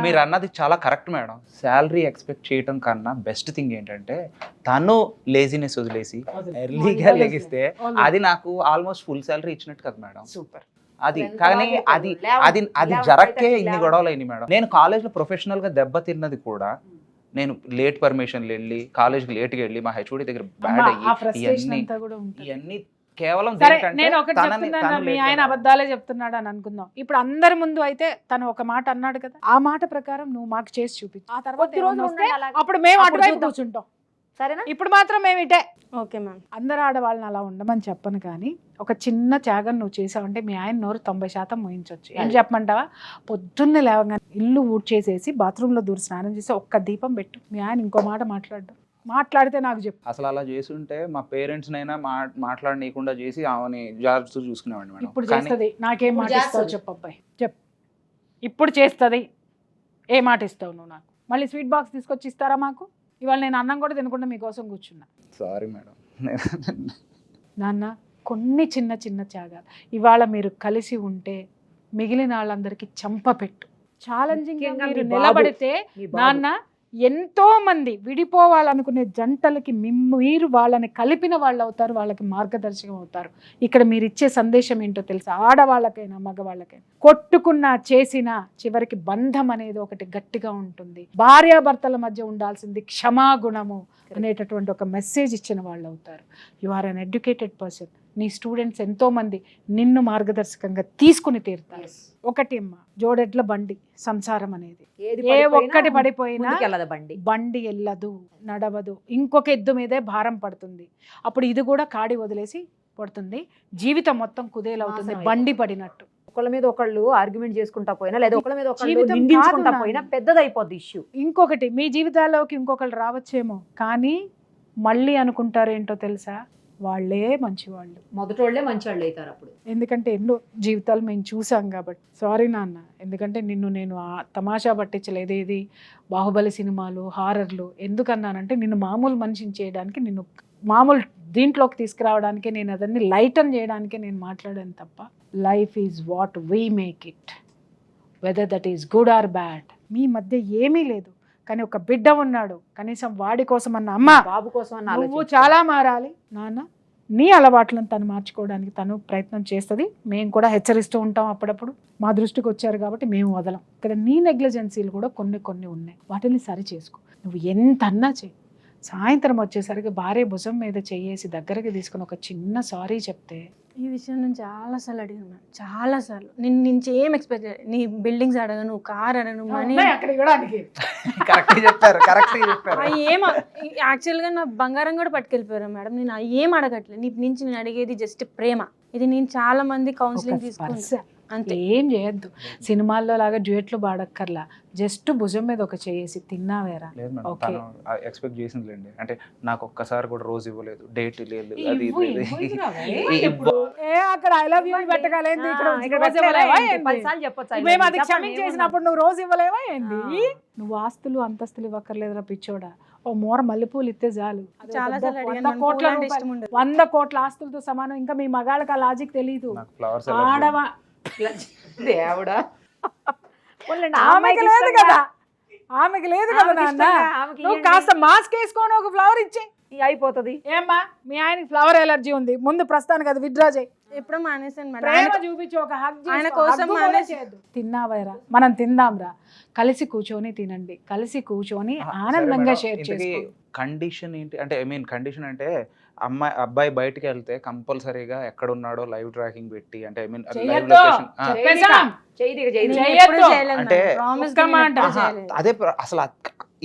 మీరు అన్నది చాలా కరెక్ట్ మేడం. శాలరీ ఎక్స్పెక్ట్ చేయడం కన్నా బెస్ట్ థింగ్ ఏంటంటే తను లేజినెస్ వదిలేసి ఎర్లీగా లెగిస్తే అది నాకు ఆల్మోస్ట్ ఫుల్ శాలరీ ఇచ్చినట్టు కదా మేడం. సూపర్. అది కానీ అది జరక్కే ఇన్ని గొడవలు అయినాయి మేడం. నేను కాలేజ్లో ప్రొఫెషనల్ గా దెబ్బతిన్నది కూడా, నేను లేట్ పర్మిషన్లు వెళ్ళి కాలేజ్కి లేట్గా వెళ్ళి మా హెచ్ఓడి దగ్గర బ్యాడ్ అయ్యి ఇవన్నీ కేవలం నేను ఒకటి చెప్తున్నాను, మీ ఆయన అబద్ధాలే చెప్తున్నాడు అని అనుకుందాం. ఇప్పుడు అందరి ముందు అయితే తను ఒక మాట అన్నాడు కదా, ఆ మాట ప్రకారం నువ్వు మాకు చేసి చూపించు. ఆ తర్వాత అప్పుడు మేము అటువైపు కూర్చుంటాం. సరేనా? ఇప్పుడు మాత్రం మేము ఇటే. Okay ma'am. అందరు ఆడవాళ్ళని అలా ఉండమని చెప్పను, కానీ ఒక చిన్న త్యాగం నువ్వు చేసావంటే మీ ఆయన నోరు 90% మోయించవచ్చు. ఏం చెప్పమంటావా? పొద్దున్నే లేవగానే ఇల్లు ఊడ్చేసేసి బాత్రూంలో దూరి స్నానం చేసి ఒక్క దీపం పెట్టు. మీ ఆయన ఇంకో మాట మాట్లాడితే నాకు చెప్పు. అసలు అలా చేసి ఉంటే మా పేరెంట్స్ నైనా మాట్లాడనీయకుండా చేసి ఆమెని జాగ్రత్త చూసుకునేవాడిని మేడం. ఇప్పుడు కానీ చేస్తుంది. నాకేం మాట ఇస్తావు చేస్తుంది. చెప్పు అబ్బాయి, చెప్పు. ఇప్పుడు చేస్తుంది. ఏ మాట ఇస్తావు నువ్వు నాకు? మళ్ళీ స్వీట్ బాక్స్ తీసుకొచ్చి ఇస్తారా మాకు? ఇవాళ నేను అన్నం కూడా తినకుండా మీకోసం కూర్చున్నా. Sorry madam. నాన్న, కొన్ని చిన్న చిన్న త్యాగాలు. ఇవాళ మీరు కలిసి ఉంటే మిగిలిన వాళ్ళందరికీ చంపపెట్టు. ఛాలెంజింగ్ ముఖ్యంగా మీరు మీ బాబు. నిలబడితే మీ బాబు. నాన్న, ఎంతో మంది విడిపోవాలనుకునే జంటలకి మీరు వాళ్ళని కలిపిన వాళ్ళు అవుతారు, వాళ్ళకి మార్గదర్శకం అవుతారు. ఇక్కడ మీరు ఇచ్చే సందేశం ఏంటో తెలుసా? ఆడవాళ్ళకైనా మగవాళ్ళకైనా కొట్టుకున్నా చేసినా చివరికి బంధం అనేది ఒకటి గట్టిగా ఉంటుంది. భార్యాభర్తల మధ్య ఉండాల్సింది క్షమాగుణము అనేటటువంటి ఒక మెసేజ్ ఇచ్చిన వాళ్ళు అవుతారు. You are uneducated person. నీ స్టూడెంట్స్ ఎంతో మంది నిన్ను మార్గదర్శకంగా తీసుకుని తీరుతారు. ఒకటి అమ్మ, జోడెడ్ల బండి సంసారం అనేది. ఏ ఒక్కటి పడిపోయినా బండి ఎల్లదు, నడవదు. ఇంకొక ఎద్దు మీదే భారం పడుతుంది. అప్పుడు ఇది కూడా కాడి వదిలేసి పడుతుంది. జీవితం మొత్తం కుదేలవుతుంది బండి పడినట్టు. ఒకళ్ళ మీద ఒకళ్ళు ఆర్గ్యుమెంట్ చేసుకుంటా పోయినా, లేదా ఒకళ్ళ మీద ఒకళ్ళు జీవితం నిందించుకుంటా కాదు పోయినా నాన్న. పెద్దదైపోద్ది ఇష్యూ. ఇంకొకటి, మీ జీవితాల్లోకి ఇంకొకళ్ళు రావచ్చేమో, కానీ మళ్ళీ అనుకుంటారు ఏంటో తెలుసా? వాళ్ళే మంచివాళ్ళు. మొదటోళ్ళే మంచి వాళ్ళు అవుతారు అప్పుడు. ఎందుకంటే ఎన్నో జీవితాలు మేము చూసాం కాబట్టి. సారీ నాన్న, ఎందుకంటే నిన్ను నేను తమాషా పట్టించలేదు. ఇది బాహుబలి సినిమాలు, హారర్లు ఎందుకన్నానంటే నిన్ను మామూలు మనిషిని చేయడానికి, నిన్ను మామూలు దీంట్లోకి తీసుకురావడానికి, నేను అదన్నీ లైటన్ చేయడానికి నేను మాట్లాడాను తప్ప life is what we make it, whether that is good or bad. మీ మధ్య ఏమీ లేదు, కానీ ఒక బిడ్డ ఉన్నాడు, కనీసం వాడి కోసం అన్న అమ్మ, బాబు కోసం నువ్వు చాలా మారాలి నాన్న. నీ అలవాట్లను తను మార్చుకోవడానికి తను ప్రయత్నం చేస్తుంది. మేము కూడా హెచ్చరిస్తూ ఉంటాం అప్పుడప్పుడు. మా దృష్టికి వచ్చారు కాబట్టి మేము వదలం. ఇక్కడ నీ నెగ్లిజెన్సీలు కూడా కొన్ని ఉన్నాయి, వాటిని సరి చేసుకో. నువ్వు ఎంత అన్నా చెయ్యి. సాయంత్రం వచ్చేసరికి భార్య భుజం మీద చెయ్యేసి దగ్గరికి తీసుకుని ఒక చిన్న సారీ చెప్తే. ఈ విషయం నేను చాలాసార్లు అడిగాను మ్యామ్, చాలాసార్లు. నేను నుంచి ఏం ఎక్స్పెక్ట్ చేయను. నీ బిల్డింగ్స్ అడగను, కార్ అడగను, మనీ అక్కడ కూడా అడిగి కరెక్ట్ చెప్పారు. ఏం యాక్చువల్గా నా బంగారం కూడా పట్టుకెళ్ళిపోయారు మేడం. నేను ఏం అడగట్లేదు. నీ నుంచి నేను అడిగేది జస్ట్ ప్రేమ. ఇది నేను చాలా మంది కౌన్సిలింగ్ తీసుకుంటా అంతే. ఏం చేయొద్దు. సినిమాల్లో లాగా డ్యూయట్లు పాడక్కర్లా, జస్ట్ భుజం మీద ఒక చేసి తిన్నావేరా. లేదు మేడం, తను ఎక్స్పెక్ట్ చేసిందిలేండి. అంటే నాకు ఒక్కసారి కూడా రోజు ఇవ్వలేదు, డేట్ లేదు, అది ఇవ్వు, లేదు. అక్కడ ఐ లవ్ యూ పెట్టగలేదు, ఇక్కడ మేము అది క్షమించేసినప్పుడు నువ్వు రోజు ఇవ్వలేవా ఏంది? నువ్వు ఆస్తులు అంతస్తులు ఇవ్వక్కర్లేదురా పిచ్చోడా. ఓ మోర మల్లెపూలు ఇస్తే చాలు. చాలా 100 కోట్ల ఆస్తులతో సమానం. ఇంకా మీ మగాళ్ళకి ఆ లాజిక్ తెలీదు. ఆడవా దేవుడా, ఆమెకి లేదు కదా, ఆమెకి లేదు కదా నాన్న. నువ్వు కాస్త మాస్క్ వేసుకొని ఒక ఫ్లవర్ ఇచ్చే అయిపోతుంది. ఏమ్మా, మీ ఆయనకి ఫ్లవర్ ఎలర్జీ ఉంది, ముందు ప్రస్తుతానికి అది విత్డ్రా చేయి. ఎప్పుడో మానేసాను మేడం. ప్రేమ చూపించి ఒక హగ్ ఆయన కోసం తిన్నావైరా, మనం తిందాంరా, కలిసి కూర్చొని తినండి, కలిసి కూర్చొని ఆనందంగా షేర్ చేసుకో. కండిషన్ ఏంటి అంటే, ఐ మీన్ కండిషన్ అంటే అబ్బాయి బయటికి వెళ్తే కంపల్సరీగా ఎక్కడ ఉన్నాడో లైవ్ ట్రాకింగ్ పెట్టి, అంటే ఐ మీన్ లైవ్ లొకేషన్. అంటే అదే అసలు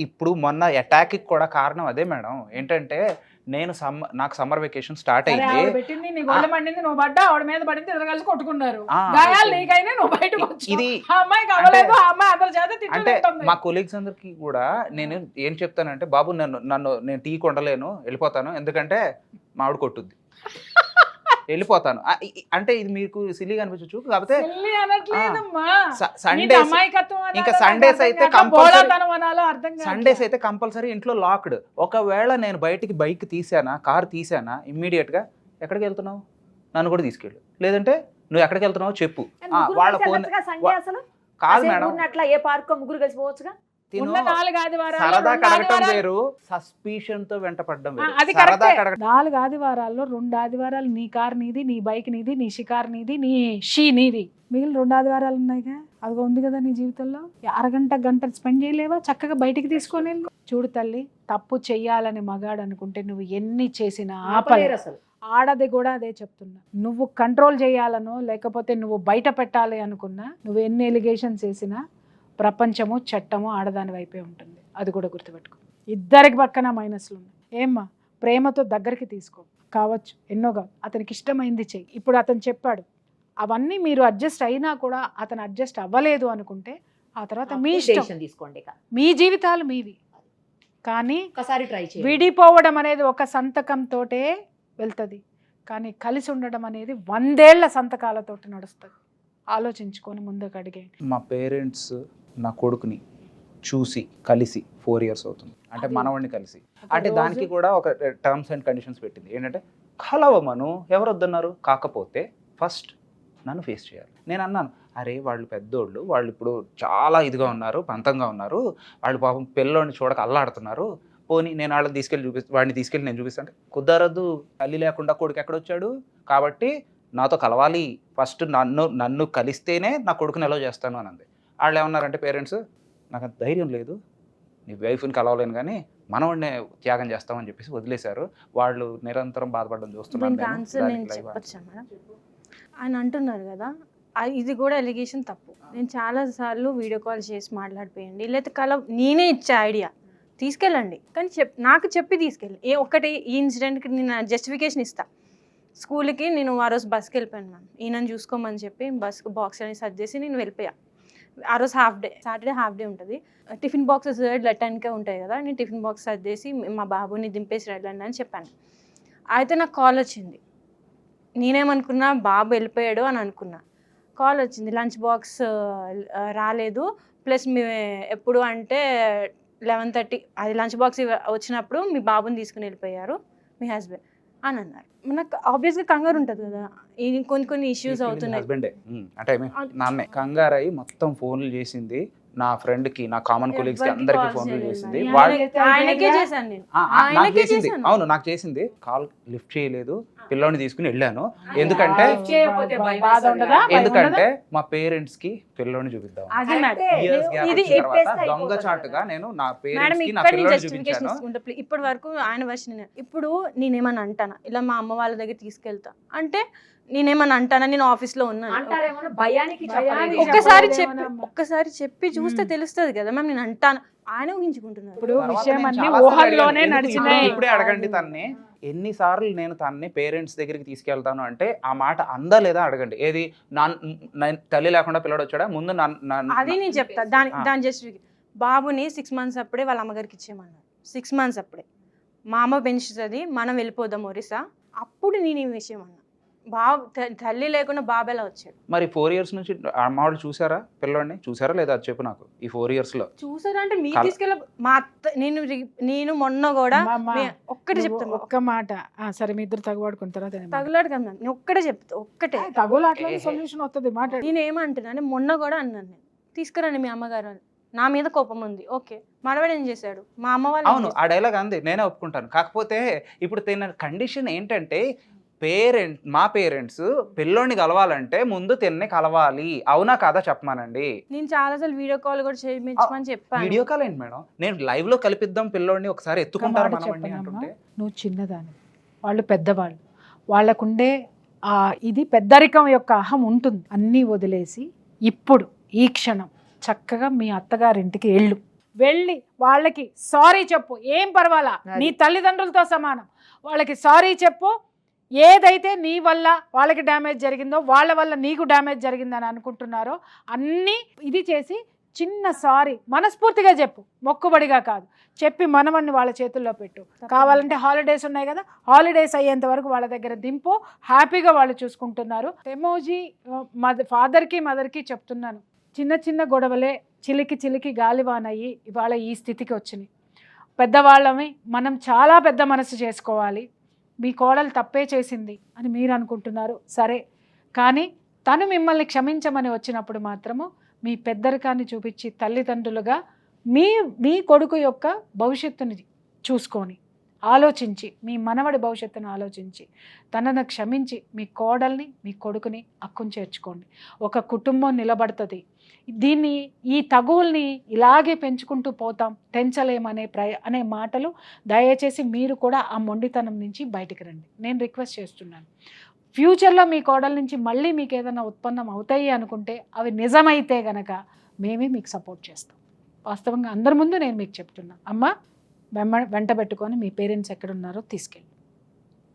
ఇప్పుడు మొన్న అటాక్ కూడా కారణం అదే మేడం. ఏంటంటే నేను నాకు సమ్మర్ వెకేషన్ స్టార్ట్ అయింది, పెట్టింది నీ గొల్ల మండింది, నువ్వు పడ్డా ఆవిడ మీద పడింది, ఇద్దరు కలిసి కొట్టుకున్నారు, గాయాలు నీకైనా నువ్వు బయటకు వచ్చి ఇది అమ్మాయి కావలేదు, ఆ అమ్మాయి అందరి చేత అంటే మా కొలీగ్స్ అందరికి కూడా నేను ఏం చెప్తానంటే, బాబు నేను టీ కొండలేను, వెళ్ళిపోతాను, ఎందుకంటే మా ఆవిడ కొట్టుద్ది, వెళ్ళిపోతాను. అంటే ఇది మీకు సిల్లీగా అనిపించచ్చు, కాకపోతే ఇంకా సండేస్ అయితే కంపల్సరీ ఇంట్లో లాక్డ్. ఒకవేళ నేను బయటికి బైక్ తీసానా, కార్ తీసానా, ఇమ్మీడియట్ గా ఎక్కడికి వెళ్తున్నావు నన్ను కూడా తీసుకెళ్ళు, లేదంటే నువ్వు ఎక్కడికి వెళ్తున్నావు చెప్పు. వాళ్ళ ఫోన్ కాదు మేడం, అట్లా ఏ పార్క్ ముగ్గురు కలిసి పోవచ్చుగా. సరదా కడగటం వేరు, సస్పిషన్ తో వెంటపడడం వేరు. అది కరెక్టే. 4 ఆదివారాల్లో 2 ఆదివారాలు నీ కార్ నీది, నీ బైక్ నీది, నీ షికార్ నీది, నీ షీ నీది. మిగిలిన 2 ఆదివారాలు ఉన్నాయిగా, అది ఉంది కదా నీ జీవితంలో. గంట స్పెండ్ చేయలేవా? చక్కగా బయటికి తీసుకొని చూడు తల్లి, తప్పు చెయ్యాలని మగాడు అనుకుంటే నువ్వు ఎన్ని చేసినా ఆపలేరు అసలు. ఆడది కూడా అదే చెప్తున్నా. నువ్వు కంట్రోల్ చేయాలనో లేకపోతే నువ్వు బయట పెట్టాలి అనుకున్నా, నువ్వు ఎన్ని ఎలిగేషన్స్ వేసినా ప్రపంచము చట్టము ఆడదాని వైపే ఉంటుంది. అది కూడా గుర్తుపెట్టుకో. ఇద్దరికి పక్కన మైనస్లు ఉన్నాయి. ఏమ్మా ప్రేమతో దగ్గరికి తీసుకో, కావచ్చు ఎన్నో అతనికి ఇష్టమైంది చెయ్యి. ఇప్పుడు అతను చెప్పాడు, అవన్నీ మీరు అడ్జస్ట్ అయినా కూడా అతను అడ్జస్ట్ అవ్వలేదు అనుకుంటే ఆ తర్వాత మీ ఇష్టం, Decision తీసుకోండి ఇక. మీ జీవితాలు మీవి. కానీ ఒకసారి ట్రై చేయండి. విడిపోవడం అనేది ఒక సంతకంతోటే వెళ్తుంది, కానీ కలిసి ఉండడం అనేది 100 ఏళ్ల సంతకాలతోటి నడుస్తుంది. ఆలోచించుకొని ముందుకు అడిగే. మా పేరెంట్స్ నా కొడుకుని చూసి కలిసి 4 years అవుతుంది, అంటే మనవాడిని కలిసి. అంటే దానికి కూడా ఒక టర్మ్స్ అండ్ కండిషన్స్ పెట్టింది ఏంటంటే, కలవమను, ఎవరు వద్దన్నారు, కాకపోతే ఫస్ట్ నన్ను ఫేస్ చేయాలి. నేను అన్నాను, అరే వాళ్ళు పెద్దోళ్ళు, వాళ్ళు ఇప్పుడు చాలా ఇదిగా ఉన్నారు, పంతంగా ఉన్నారు, వాళ్ళు పాపం పిల్లోని చూడక అల్లాడుతున్నారు, పోనీ నేను వాళ్ళని తీసుకెళ్ళి వాడిని తీసుకెళ్ళి నేను చూపిస్తాను అంటే, కుదరదు, తల్లి లేకుండా కొడుకు ఎక్కడొచ్చాడు, కాబట్టి నాతో కలవాలి, ఫస్ట్ నన్ను కలిస్తేనే నా కొడుకుని ఎలా చేస్తాను అని అంది. వాళ్ళు ఏమన్నారంటే పేరెంట్స్, నాకు అంత ధైర్యం లేదు, నీ వైఫ్ని కలవలేను కానీ మనవాడినే త్యాగం చేస్తామని చెప్పేసి వదిలేశారు. వాళ్ళు నిరంతరం బాధపడడం చూస్తున్నాను. ఆయన అంటున్నారు కదా, ఇది కూడా ఎలిగేషన్ తప్పు. నేను చాలాసార్లు వీడియో కాల్ చేసి మాట్లాడిపోయండి, లేకపోతే నేనే ఇచ్చే ఐడియా తీసుకెళ్ళండి, కానీ నాకు చెప్పి తీసుకెళ్ళి. ఒక్కటి ఈ ఇన్సిడెంట్కి నేను జస్టిఫికేషన్ ఇస్తాను. స్కూల్కి నేను ఆ రోజు బస్కి వెళ్ళిపోయాను మ్యామ్, ఈయనని చూసుకోమని చెప్పి బస్కి బాక్స్ అని సర్చ్ చేసి నేను వెళ్ళిపోయా. ఆ రోజు half day, Saturday half day ఉంటుంది. టిఫిన్ బాక్సెస్ 10కే ఉంటాయి కదా, నేను టిఫిన్ బాక్స్ సర్చ్ చేసి మా బాబుని దింపేసి వెళ్ళండి అని చెప్పాను. అయితే నాకు కాల్ వచ్చింది. నేనేమనుకున్నా, బాబు వెళ్ళిపోయాడు అని అనుకున్నా. కాల్ వచ్చింది, లంచ్ బాక్స్ రాలేదు, ప్లస్ మీ ఎప్పుడు అంటే 11:30 అది లంచ్ బాక్స్ వచ్చినప్పుడు మీ బాబుని తీసుకుని వెళ్ళిపోయారు మీ హస్బెండ్ అని అన్నారు. నాకు ఆబ్వియస్గా కంగారు ఉంటుంది కదా, కొన్ని ఇష్యూస్ అవుతున్నాయి. హస్బెండే అంటే నాన్నే కంగారు అయ్యి మొత్తం ఫోన్లు చేసింది, నా ఫ్రెండ్ కి, నా కామన్ కొలీగ్స్ కి అందరికి ఫోన్లు చేసింది. ఆయనకే చేశాను నేను, నాకు చేసింది, అవును నాకు చేసింది. కాల్ లిఫ్ట్ చేయలేదు, పిల్లోని తీసుకుని వెళ్ళాను. ఎందుకంటే మా పేరెంట్స్ కి పిల్లోని చూపిద్దాం, దొంగచాటుగా నేను నా పేరెంట్స్ కి నా పిల్లోని చూపించాను. ఇప్పటి వరకు ఆయన వర్షన్. ఇప్పుడు నేనేమన్నా అంటానా, ఇలా మా అమ్మ వాళ్ళ దగ్గర తీసుకెళ్తా అంటే నేనేమన్నా అంటానా, నేను ఆఫీస్లో ఉన్నాను, ఒక్కసారి చెప్పి చూస్తే తెలుస్తుంది కదా మ్యామ్, నేను అంటాను. ఆయన ఊహించుకుంటున్నారు. ఇప్పుడు విషయం అన్ని ఊహల్లోనే నడిచినాయి. ఇప్పుడే అడగండి తన్ని, ఎన్నిసార్లు నేను తన్ని పేరెంట్స్ దగ్గరికి తీసుకెళ్తాను అంటే ఆ మాట అందా లేదా అడగండి. ఏది తల్లి లేకుండా పిల్లడు వచ్చాడా ముందు అది నేను చెప్తా. దాని జస్ట్ బాబుని 6 months అప్పుడే వాళ్ళ అమ్మగారికి ఇచ్చేయమన్నారు. 6 months అప్పుడే మా అమ్మ పెంచుతుంది, మనం వెళ్ళిపోదాం ఒరిస్సా. అప్పుడు నేను ఈ విషయం అన్నా, బాబు తల్లి లేకుండా బాబు ఎలా వచ్చాడు. మరి 4 years నుంచి అమ్మవాళ్ళు చూసారా పిల్లోడిని, చూసారా లేదా అది చెప్పు నాకు. ఈ 4 years లో చూసారా అంటే మీ తీసుకెళ్ళ మా అత్త, నేను మొన్న కూడా ఒక్కటే చెప్తాను, ఒక్క మాట. సరే మీ ఇద్దరు తగులాడుకున్న తర్వాత తగులాడు కదా నేను ఒక్కటే చెప్తా, ఒక్కటే తగులాట్లో సొల్యూషన్ వస్తుంది. మాట్లాడు. నేను ఏమంటున్నా, మొన్న కూడా అన్నాను, నేను తీసుకురండి మీ అమ్మగారు, నా మీద కోపం ఉంది, ఓకే, మనవాడు ఏం చేశాడు, మా అమ్మ వాళ్ళు. అవును ఆ డైలాగ్ అంది, నేనే ఒప్పుకుంటాను. కాకపోతే ఇప్పుడు తిన్న కండిషన్ ఏంటంటే, మా పేరెంట్స్ పిల్లోని కలవాలంటే ముందు తిన్నే కలవాలి, అవునా కాదా చెప్పమానండి. నేను చాలాసార్లు వీడియో కాల్ కూడా చేయించమని చెప్పాను. వీడియో కాల్ ఏంటి మేడం, నేను లైవ్ లో కలిపిద్దాం పిల్లోడిని, ఒకసారి ఎత్తుకుంటారు మనవాడిని అంటుంటే. నువ్వు చిన్నదాన్ని, వాళ్ళు పెద్దవాళ్ళు, వాళ్ళకుండే ఇది పెద్దరికం యొక్క అహం ఉంటుంది. అన్నీ వదిలేసి ఇప్పుడు ఈ క్షణం చక్కగా మీ అత్తగారింటికి వెళ్ళి వాళ్ళకి సారీ చెప్పు. ఏం పర్వాలా, నీ తల్లిదండ్రులతో సమానం. వాళ్ళకి సారీ చెప్పు. ఏదైతే నీ వల్ల వాళ్ళకి డ్యామేజ్ జరిగిందో, వాళ్ళ వల్ల నీకు డ్యామేజ్ జరిగిందని అనుకుంటున్నారో అన్నీ ఇది చేసి చిన్న సారీ మనస్ఫూర్తిగా చెప్పు, మొక్కుబడిగా కాదు. చెప్పి మనవన్ని వాళ్ళ చేతుల్లో పెట్టు. కావాలంటే హాలిడేస్ ఉన్నాయి కదా, హాలిడేస్ అయ్యేంత వరకు వాళ్ళ దగ్గర దింపు. హ్యాపీగా వాళ్ళు చూసుకుంటున్నారు. ఎమోజీ ఫాదర్కి మదర్కి చెప్తున్నాను, చిన్న చిన్న గొడవలే చిలికి గాలివానయ్యి ఇవాళ ఈ స్థితికి వచ్చినాయి. పెద్దవాళ్ళని మనం చాలా పెద్ద మనసు చేసుకోవాలి. మీ కోడలు తప్పే చేసింది అని మీరు అనుకుంటున్నారు, సరే, కానీ తను మిమ్మల్ని క్షమించమని వచ్చినప్పుడు మాత్రము మీ పెద్దరికాన్ని చూపించి తల్లిదండ్రులుగా మీ కొడుకు యొక్క భవిష్యత్తుని చూసుకొని ఆలోచించి, మీ మనవడి భవిష్యత్తును ఆలోచించి తనను క్షమించి మీ కోడల్ని మీ కొడుకుని అక్కును చేర్చుకోండి. ఒక కుటుంబం నిలబడుతుంది. ఈ తగువుల్ని ఇలాగే పెంచుకుంటూ పోతాం, తెంచలేమనే అనే మాటలు దయచేసి మీరు కూడా ఆ మొండితనం నుంచి బయటికి రండి. నేను రిక్వెస్ట్ చేస్తున్నాను. ఫ్యూచర్లో మీ కోడల నుంచి మళ్ళీ మీకు ఏదైనా ఉత్పన్నం అవుతాయి అనుకుంటే, అవి నిజమైతే గనక మేమే మీకు సపోర్ట్ చేస్తాం. వాస్తవంగా అందరి ముందు నేను మీకు చెప్తున్నా, అమ్మ వెంట పెట్టుకొని మీ పేరెంట్స్ ఎక్కడున్నారో తీసుకెళ్ళి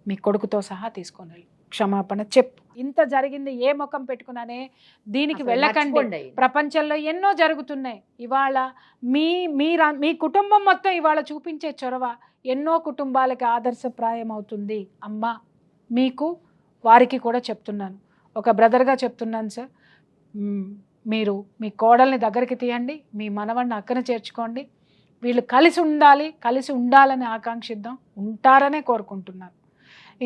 మీ కొడుకుతో సహా తీసుకొని వెళ్ళి క్షమాపణ చెప్పు. ఇంత జరిగింది ఏ ముఖం పెట్టుకున్నానే, దీనికి అసలు వెళ్ళకండి. మర్చిపోండి. ప్రపంచంలో ఎన్నో జరుగుతున్నాయి. ఇవాళ మీ కుటుంబం మొత్తం ఇవాళ చూపించే చొరవ ఎన్నో కుటుంబాలకి ఆదర్శప్రాయం అవుతుంది. అమ్మ మీకు వారికి కూడా చెప్తున్నాను, ఒక బ్రదర్గా చెప్తున్నాను సార్, మీరు మీ కోడల్ని దగ్గరికి తీయండి, మీ మనవడిని అక్కన చేర్చుకోండి. వీళ్ళు కలిసి ఉండాలని ఆకాంక్షిద్దాం, ఉంటారనే కోరుకుంటున్నాను.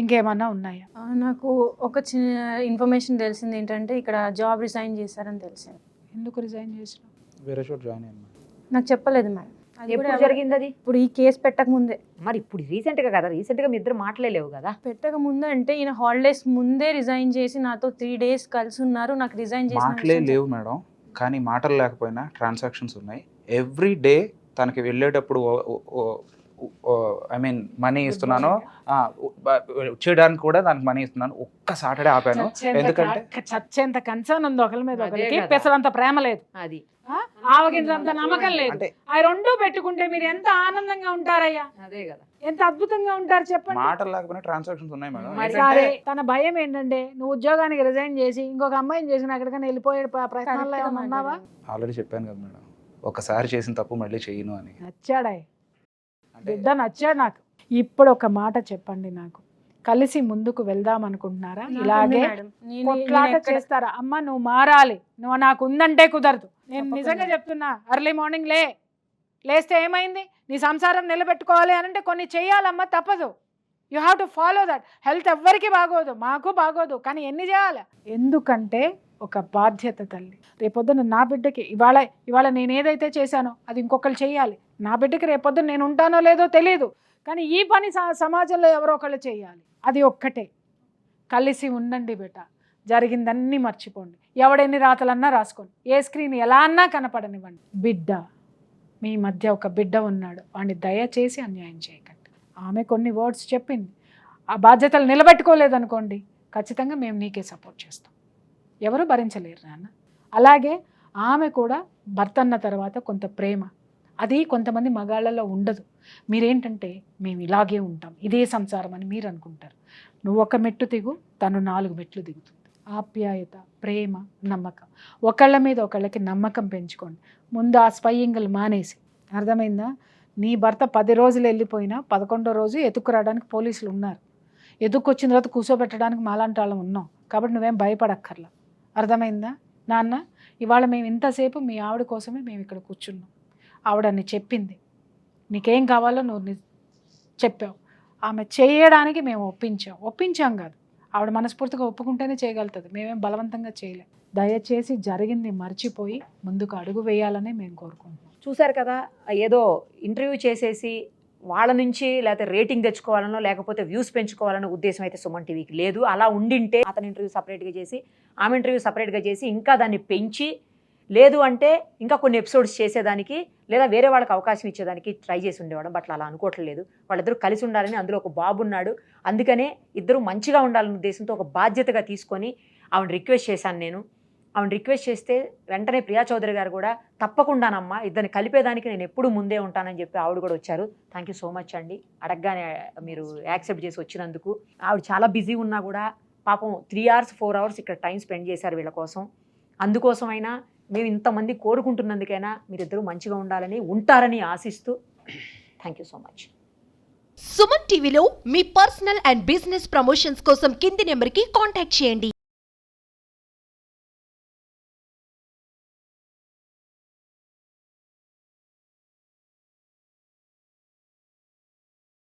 ఇంకేమన్నా ఉన్నాయా? నాకు ఒక చిన్న ఇన్ఫర్మేషన్ తెలిసింది ఏంటంటే ఇక్కడ జాబ్ రిజైన్ చేశారని తెలిసింది. ఎందుకు రిజైన్ చేసిన? వేరే చోట జాయిన్ అయ్యాను. నాకు చెప్పలేదు మేడం. అది కూడా ఎప్పుడు జరిగింది అది? ఇప్పుడు ఈ కేసు పెట్టక ముందే. మరి ఇప్పుడు రీసెంట్గా కదా, రీసెంట్గా మీ ఇద్దరు మాట్లాడలేవు కదా. పెట్టక ముందు అంటే ఈయన హాలిడేస్ ముందే రిజైన్ చేసి నాతో 3 days కలిసి ఉన్నారు. నాకు రిజైన్ మాటలే లేవు మేడం, కానీ మాటలు లేకపోయినా ట్రాన్సాక్షన్స్ ఉన్నాయి. ఎవ్రీ డే తనకి వెళ్ళేటప్పుడు ఐ మీన్ మనీ ఇస్తున్నాను, వచ్చేయడానికి కూడా దానికి మనీ ఇస్తున్నాను. ఒక్క సాటర్డే ఆపాను, ఎందుకంటే చచ్చేంత కన్సర్న్ ఉంది ఒకరి మీద అదే ఒకరికి, కదా. పెసరంత ప్రేమ లేదు, అది ఆవగింజంత నమ్మకం లేదు. అంటే ఆ రెండు పెట్టుకుంటే మీరు ఎంత ఆనందంగా ఉంటారయ్యా, అదే కదా. ఎంత అద్భుతంగా ఉంటారు చెప్పండి. మాటలు లేకపోయినా ట్రాన్సాక్షన్స్ ఉన్నాయి మేడం. మరి సరే, తన భయం ఏంటంటే నువ్వు ఉద్యోగానికి రిజైన్ చేసి ఇంకొక అమ్మాయిని చేసిన ఎక్కడికైనా వెళ్ళిపోయే ప్రయత్నాల్లో ఏమైనా ఉన్నావా? ఆల్రెడీ చెప్పాను కదా మేడం, ఒకసారి చేసిన తప్పు మళ్ళీ చేయను అని. నచ్చాడా అంటే బిడ్డ? నచ్చాడు నాకు. ఇప్పుడు ఒక మాట చెప్పండి, నాకు కలిసి ముందుకు వెళ్దాం అనుకుంటున్నారా? ఇలాగే కొట్లాట చేస్తారా? అమ్మ నువ్వు మారాలి, నువ్వు నాకు ఉందంటే కుదరదు. నేను నిజంగా చెప్తున్నా, ఎర్లీ మార్నింగ్ లేస్తే ఏమైంది, నీ సంసారం నిలబెట్టుకోవాలి అని అంటే కొన్ని చెయ్యాలమ్మా, తప్పదు. You have to follow that. Health ఎవ్వరికి బాగోదు, మాకు బాగోదు, కానీ ఎన్ని చేయాలి? ఎందుకంటే ఒక బాధ్యత తల్లి. రేపొద్దున నా బిడ్డకి ఇవాళ నేను ఏదైతే చేశానో అది ఇంకొకరు చేయాలి. నా బిడ్డకి రేపొద్దున నేను ఉంటానో లేదో తెలియదు, కానీ ఈ పని సమాజంలో ఎవరో ఒకళ్ళు చేయాలి. అది ఒక్కటే. కలిసి ఉండండి బిడ్డ, జరిగిందన్నీ మర్చిపోండి. ఎవడెన్ని రాతలన్నా రాసుకోండి, ఏ స్క్రీన్ ఎలా అన్నా కనపడనివ్వండి. బిడ్డ, మీ మధ్య ఒక బిడ్డ ఉన్నాడు, వాడిని దయచేసి అన్యాయం చేయకండి. ఆమె కొన్ని వర్డ్స్ చెప్పింది, ఆ బాధ్యతలు నిలబెట్టుకోలేదనుకోండి, ఖచ్చితంగా మేము నీకే సపోర్ట్ చేస్తాం. ఎవరు భరించలేరు నాన్న. అలాగే ఆమె కూడా భర్త అన్న తర్వాత కొంత ప్రేమ, అది కొంతమంది మగాళ్ళలో ఉండదు. మీరేంటంటే మేము ఇలాగే ఉంటాం, ఇదే సంసారం అని మీరు అనుకుంటారు. నువ్వు ఒక మెట్టు దిగు, తను 4 మెట్లు దిగుతుంది. ఆప్యాయత, ప్రేమ, నమ్మకం, ఒకళ్ళ మీద ఒకళ్ళకి నమ్మకం పెంచుకోండి. ముందు ఆ స్పయింగ్లు మానేసి, అర్థమైందా? నీ భర్త 10 రోజులు వెళ్ళిపోయినా 11వ రోజు ఎత్తుకురావడానికి పోలీసులు ఉన్నారు. ఎదుక్కొచ్చిన తర్వాత కూర్చోబెట్టడానికి మాలాంటి వాళ్ళం ఉన్నాం. కాబట్టి నువ్వేం భయపడక్కర్లా, అర్థమైందా నాన్న? ఇవాళ మేము ఇంతసేపు మీ ఆవిడ కోసమే మేము ఇక్కడ కూర్చున్నాం. ఆవిడని చెప్పింది, నీకేం కావాలో నువ్వు చెప్పావు. ఆమె చేయడానికి మేము ఒప్పించాం కాదు, ఆవిడ మనస్ఫూర్తిగా ఒప్పుకుంటేనే చేయగలుగుతుంది. మేమేం బలవంతంగా చేయలేం. దయచేసి జరిగింది మర్చిపోయి ముందుకు అడుగు వేయాలని మేము కోరుకుంటున్నాం. చూశారు కదా, ఏదో ఇంటర్వ్యూ చేసేసి వాళ్ళ నుంచి లేకపోతే రేటింగ్ తెచ్చుకోవాలనో లేకపోతే వ్యూస్ పెంచుకోవాలనో ఉద్దేశం అయితే సుమన్ టీవీకి లేదు. అలా ఉండింటే అతని ఇంటర్వ్యూ సపరేట్గా చేసి, ఆమె ఇంటర్వ్యూ సపరేట్గా చేసి, ఇంకా దాన్ని పెంచి, లేదు అంటే ఇంకా కొన్ని ఎపిసోడ్స్ చేసేదానికి లేదా వేరే వాళ్ళకి అవకాశం ఇచ్చేదానికి ట్రై చేసి ఉండేవాడు. బట్ అలా అనుకోవట్లేదు. వాళ్ళిద్దరూ కలిసి ఉండాలని, అందులో ఒక బాబు ఉన్నాడు, అందుకనే ఇద్దరు మంచిగా ఉండాలనే ఉద్దేశంతో ఒక బాధ్యతగా తీసుకొని ఆవిడ రిక్వెస్ట్ చేశాను నేను. ఆవిడ రిక్వెస్ట్ చేస్తే వెంటనే ప్రియా చౌదరి గారు కూడా తప్పకుండానమ్మా, ఇద్దరిని కలిపేదానికి నేను ఎప్పుడు ముందే ఉంటానని చెప్పి ఆవిడ కూడా వచ్చారు. థ్యాంక్ యూ సో మచ్ అండి, అడగగానే మీరు యాక్సెప్ట్ చేసి వచ్చినందుకు. ఆవిడ చాలా బిజీ ఉన్నా కూడా పాపం 3 hours 4 hours ఇక్కడ టైం స్పెండ్ చేశారు వీళ్ళ కోసం. అందుకోసమైనా మేము ఇంతమంది కోరుకుంటున్నందుకైనా మీరిద్దరూ మంచిగా ఉండాలని, ఉంటారని ఆశిస్తూ thank you so much. Suman టీవీలో మీ పర్సనల్ అండ్ బిజినెస్ ప్రమోషన్స్ కోసం కింది నెంబర్కి కాంటాక్ట్ చేయండి.